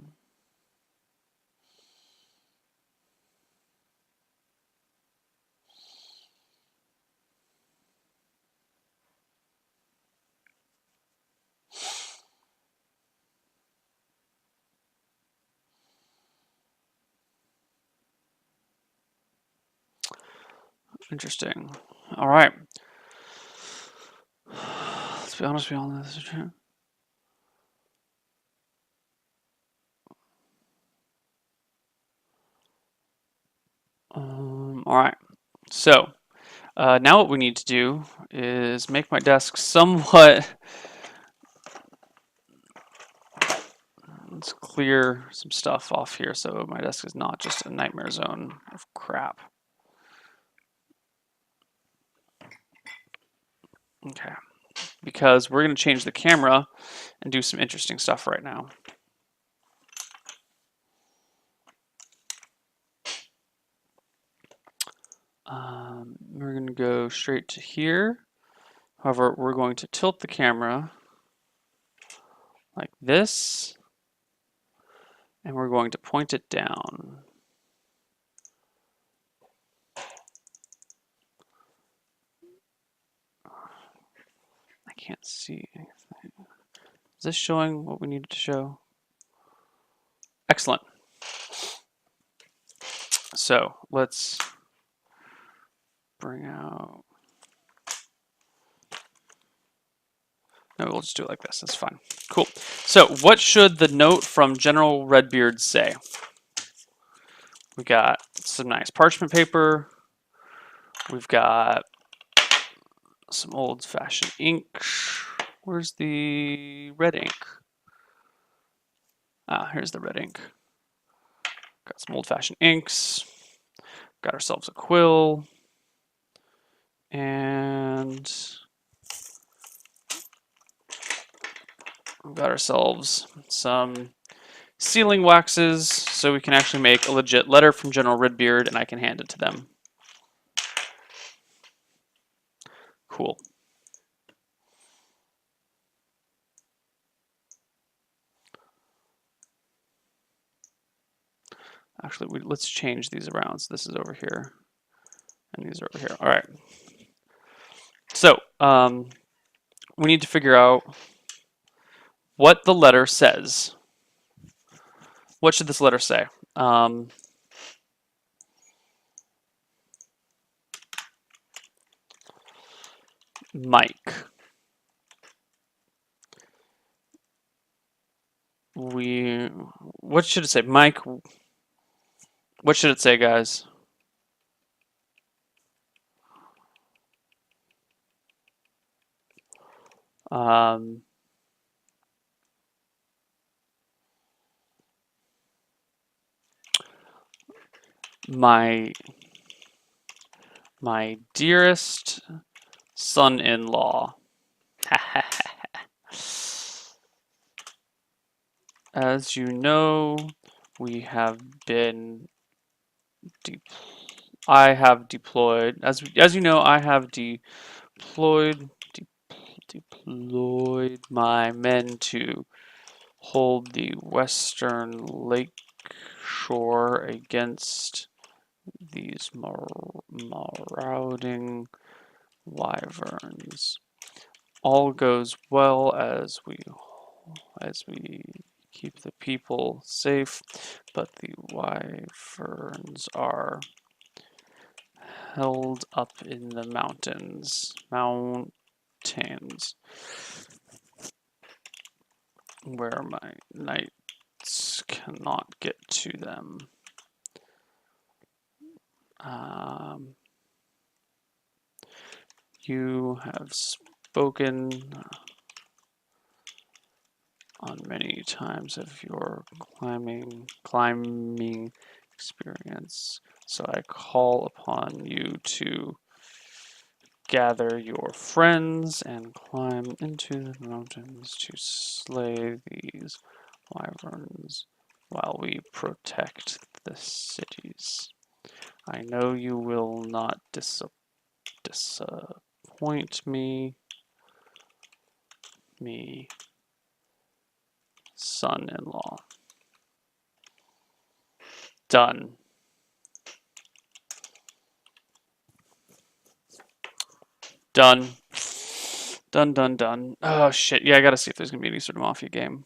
Interesting. All right. Let's be honest, we all know this is true. All right. So now what we need to do is make my desk somewhat. Let's clear some stuff off here so my desk is not just a nightmare zone of crap. Okay. Because we're going to change the camera and do some interesting stuff right now. We're going to go straight to here. However, we're going to tilt the camera like this, and we're going to point it down. can't see anything. Is this showing what we needed to show? Excellent. So let's bring out. No, we'll just do it like this. That's fine. Cool. So what should the note from General Redbeard say? We got some nice parchment paper. We've got some old-fashioned ink. Where's the red ink? Ah, here's the red ink. Got some old-fashioned inks. Got ourselves a quill. And we've got ourselves some sealing waxes so we can actually make a legit letter from General Redbeard and I can hand it to them. Cool. Actually, let's change these around. So this is over here, and these are over here. All right. So we need to figure out what the letter says. What should this letter say? Mike. What should it say? Mike. What should it say, guys? My dearest son-in-law. As you know, we have been. I have deployed. As you know, I have deployed my men to hold the western lake shore against these marauding wyverns. All goes well as we keep the people safe, but the wyverns are held up in the mountains, where my knights cannot get to them. You have spoken on many times of your climbing experience, so I call upon you to gather your friends and climb into the mountains to slay these wyverns while we protect the cities. I know you will not disappoint me, son-in-law. Done. Done. Done. Oh shit, yeah, I gotta see if there's gonna be any sort of Mafia game.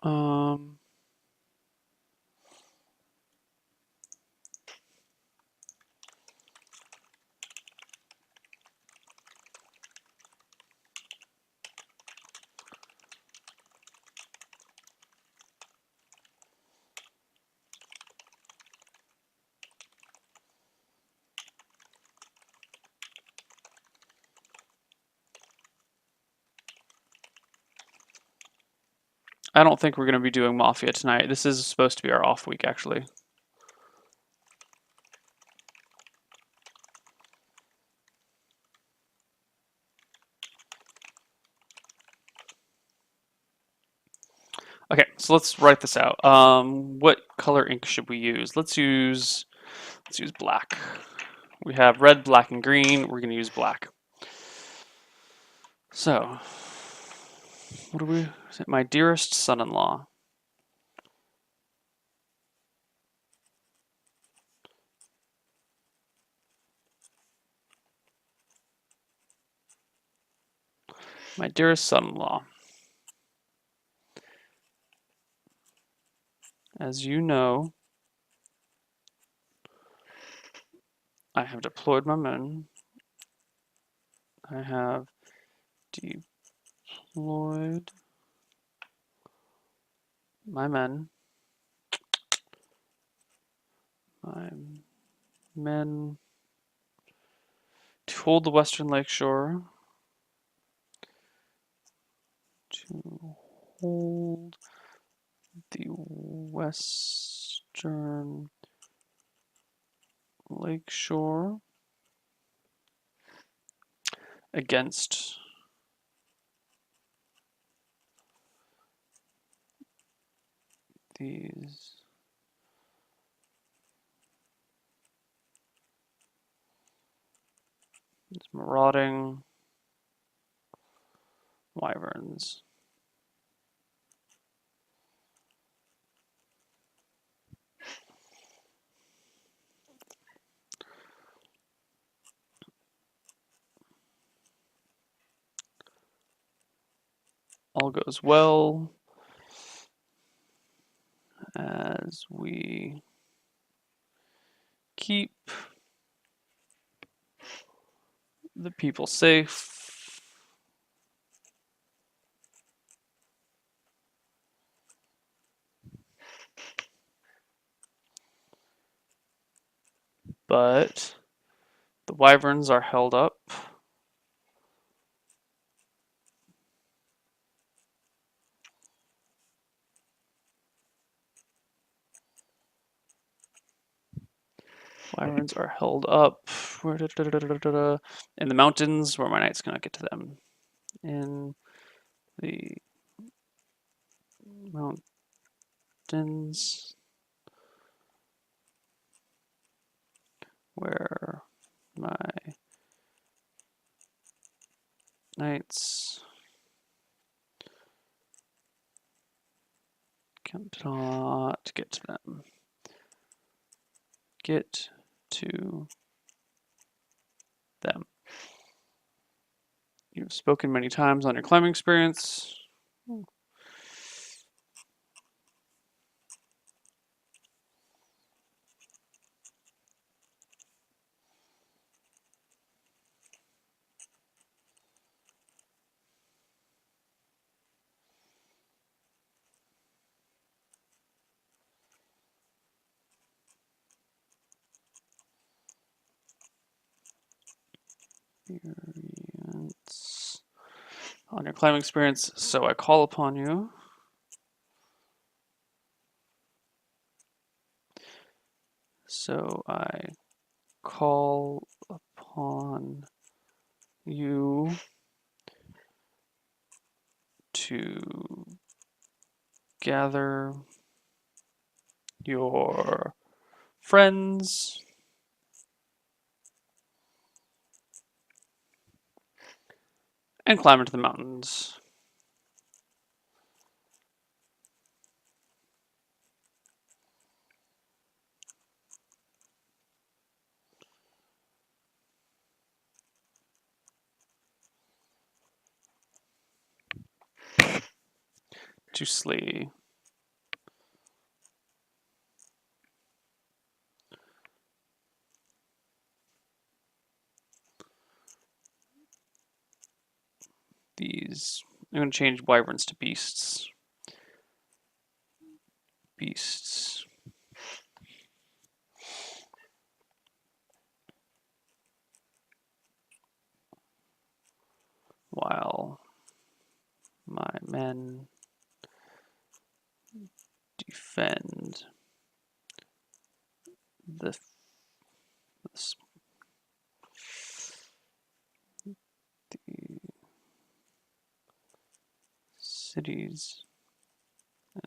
Um, I don't think we're going to be doing Mafia tonight. This is supposed to be our off week, actually. Okay, so let's write this out. What color ink should we use? Let's use black. We have red, black, and green. We're going to use black. So, what are we? My dearest son-in-law. My dearest son-in-law. As you know, I have deployed my men. I have deployed my men. My men to hold the western lake shore. To hold the western lake shore against these marauding wyverns. All goes well as we keep the people safe. But the wyverns are held up. Wyverns are held up in the mountains where my knights cannot get to them. In the mountains where my knights cannot get to them. Get to them. You've spoken many times on your climbing experience. On your climbing experience, so I call upon you. So I call upon you to gather your friends and climb into the mountains. To slay these. I'm going to change wyverns to beasts. Beasts. While my men defend the cities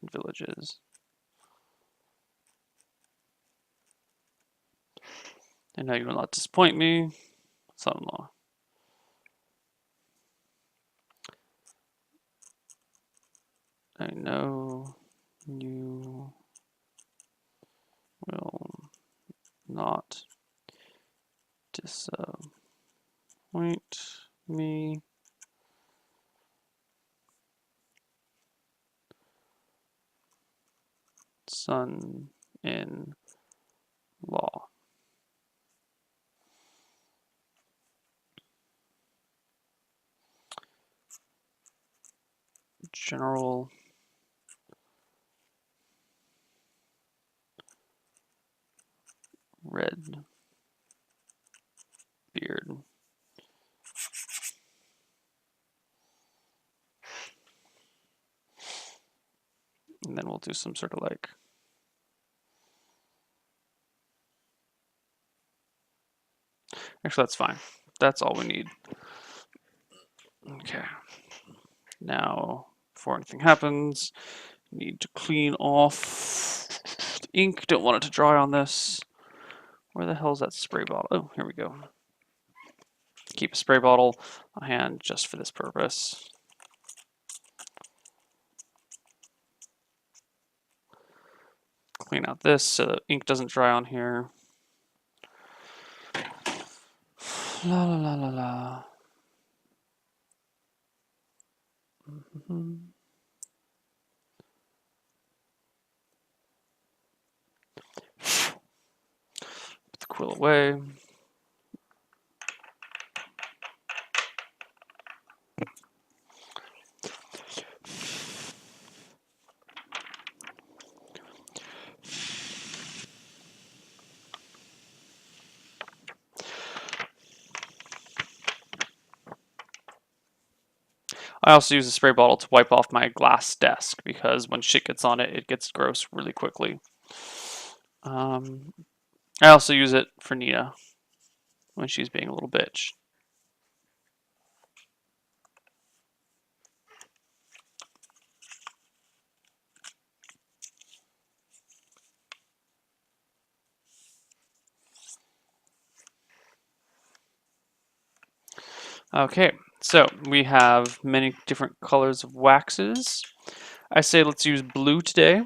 and villages. I know you will not disappoint me, son-in-law. I know you will not disappoint me, son-in-law. General Red Beard. And then we'll do some sort of like actually that's fine. That's all we need. Okay. Now before anything happens, need to clean off the ink. Don't want it to dry on this. Where the hell is that spray bottle? Oh, here we go. Keep a spray bottle on hand just for this purpose. Clean out this so the ink doesn't dry on here. La la la la la. Mm-hmm. Put the quill away. I also use a spray bottle to wipe off my glass desk because when shit gets on it, it gets gross really quickly. I also use it for Nina when she's being a little bitch. Okay, so we have many different colors of waxes. I say let's use blue today.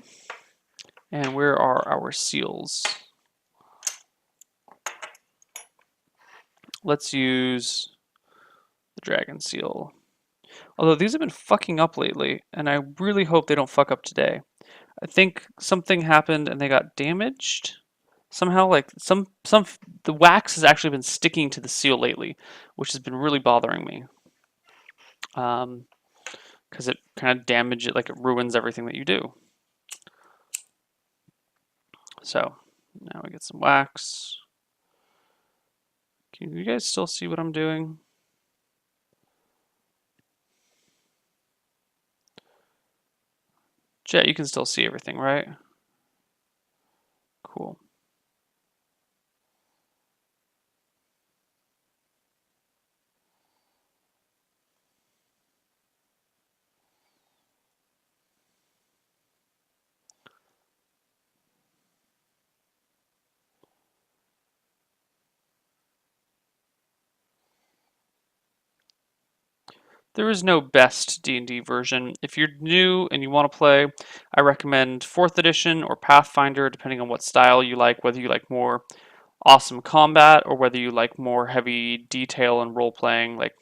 And where are our seals? Let's use the dragon seal. Although these have been fucking up lately, and I really hope they don't fuck up today. I think something happened and they got damaged somehow. Like the wax has actually been sticking to the seal lately, which has been really bothering me. Because it kind of damages it, like it ruins everything that you do. So now we get some wax. Can you guys still see what I'm doing? Jet, you can still see everything, right? Cool. There is no best D&D version. If you're new and you want to play, I recommend 4th edition or Pathfinder, depending on what style you like, whether you like more awesome combat or whether you like more heavy detail and role playing. Like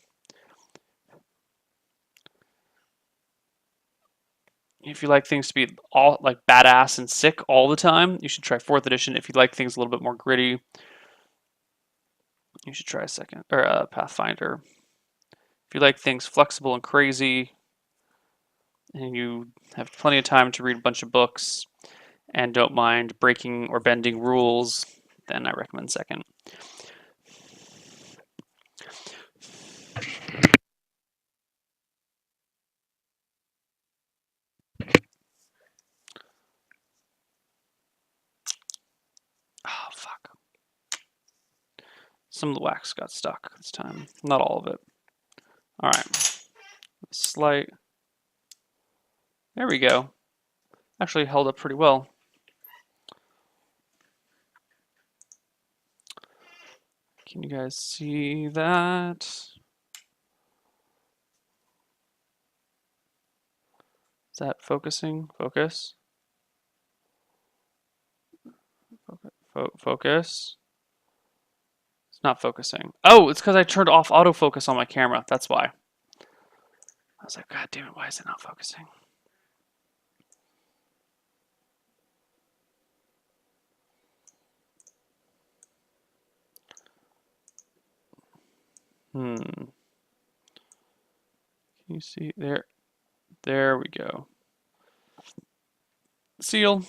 if you like things to be all like badass and sick all the time, you should try 4th edition. If you like things a little bit more gritty, you should try Pathfinder. If you like things flexible and crazy, and you have plenty of time to read a bunch of books and don't mind breaking or bending rules, then I recommend 2nd. Some of the wax got stuck this time. Not all of it. All right. Slight. There we go. Actually held up pretty well. Can you guys see that? Is that focusing? Focus. Focus. It's not focusing. Oh, it's because I turned off autofocus on my camera. That's why. I was like, God damn it, why is it not focusing? Can you see there? There we go. Seal.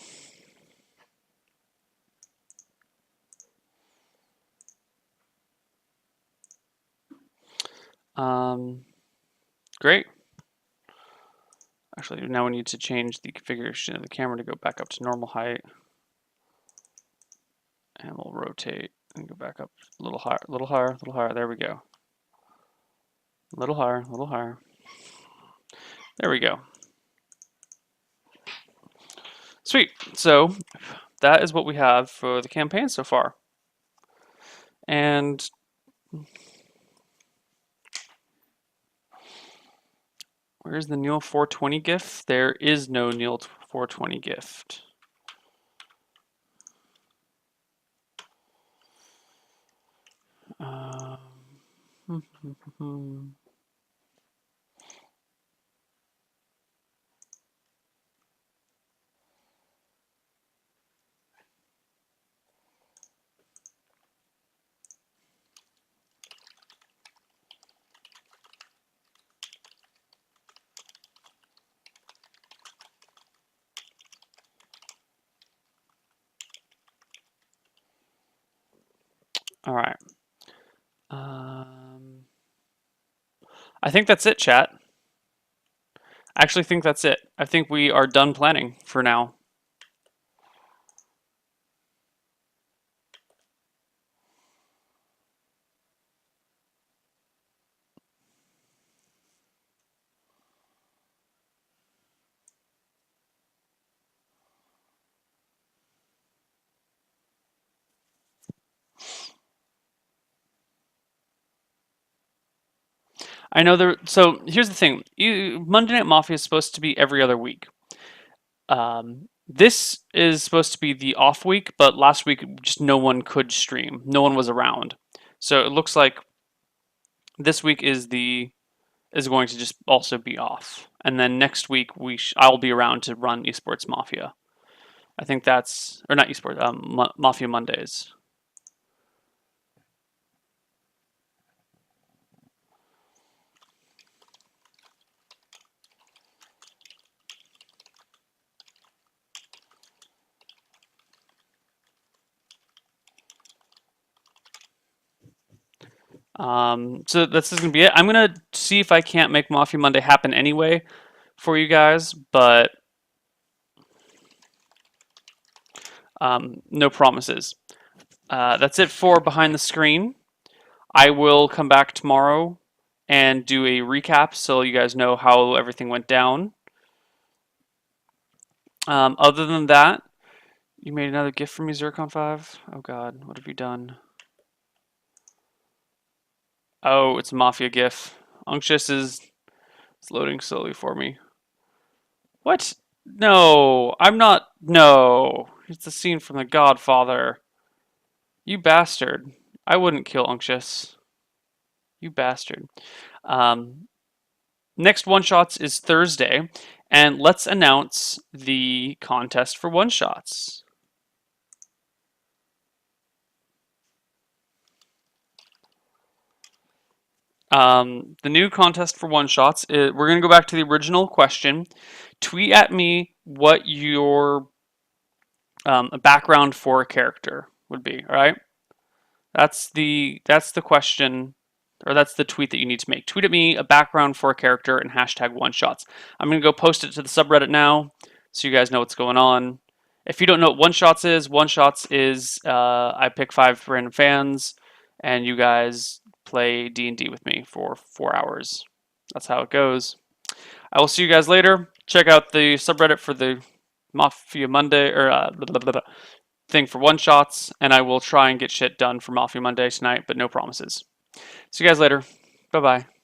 Great. Actually, now we need to change the configuration of the camera to go back up to normal height. And we'll rotate and go back up a little higher, a little higher, a little higher. There we go. A little higher, a little higher. There we go. Sweet. So that is what we have for the campaign so far. And where's the Neil 420 gift? There is no Neil 420 gift. All right. I think that's it, chat. I actually think that's it. I think we are done planning for now. I know there. So here's the thing: Monday Night Mafia is supposed to be every other week. This is supposed to be the off week, but last week just no one could stream. No one was around, so it looks like this week is going to just also be off, and then next week I'll be around to run Esports Mafia. I think that's or not Esports Mafia Mondays. So this is gonna be it. I'm gonna see if I can't make Mafia Monday happen anyway for you guys, but no promises. That's it for Behind the Screen. I will come back tomorrow and do a recap so you guys know how everything went down. Other than that, you made another gift for me, Zircon5. Oh god, what have you done? Oh, it's a Mafia GIF. Unctuous is loading slowly for me. What? No, I'm not. No, it's a scene from The Godfather. You bastard. I wouldn't kill Unctuous. You bastard. Next one shots is Thursday, and let's announce the contest for one shots. The new contest for one shots is we're gonna go back to the original question. Tweet at me what your background for a character would be. All right, that's the question, or that's the tweet that you need to make. Tweet at me a background for a character and hashtag one shots. I'm gonna go post it to the subreddit now, so you guys know what's going on. If you don't know what one shots is I pick 5 random fans and you guys play D&D with me for 4 hours. That's how it goes. I will see you guys later. Check out the subreddit for the Mafia Monday or blah, blah, blah, blah, thing for one shots, and I will try and get shit done for Mafia Monday tonight, but no promises. See you guys later. Bye bye.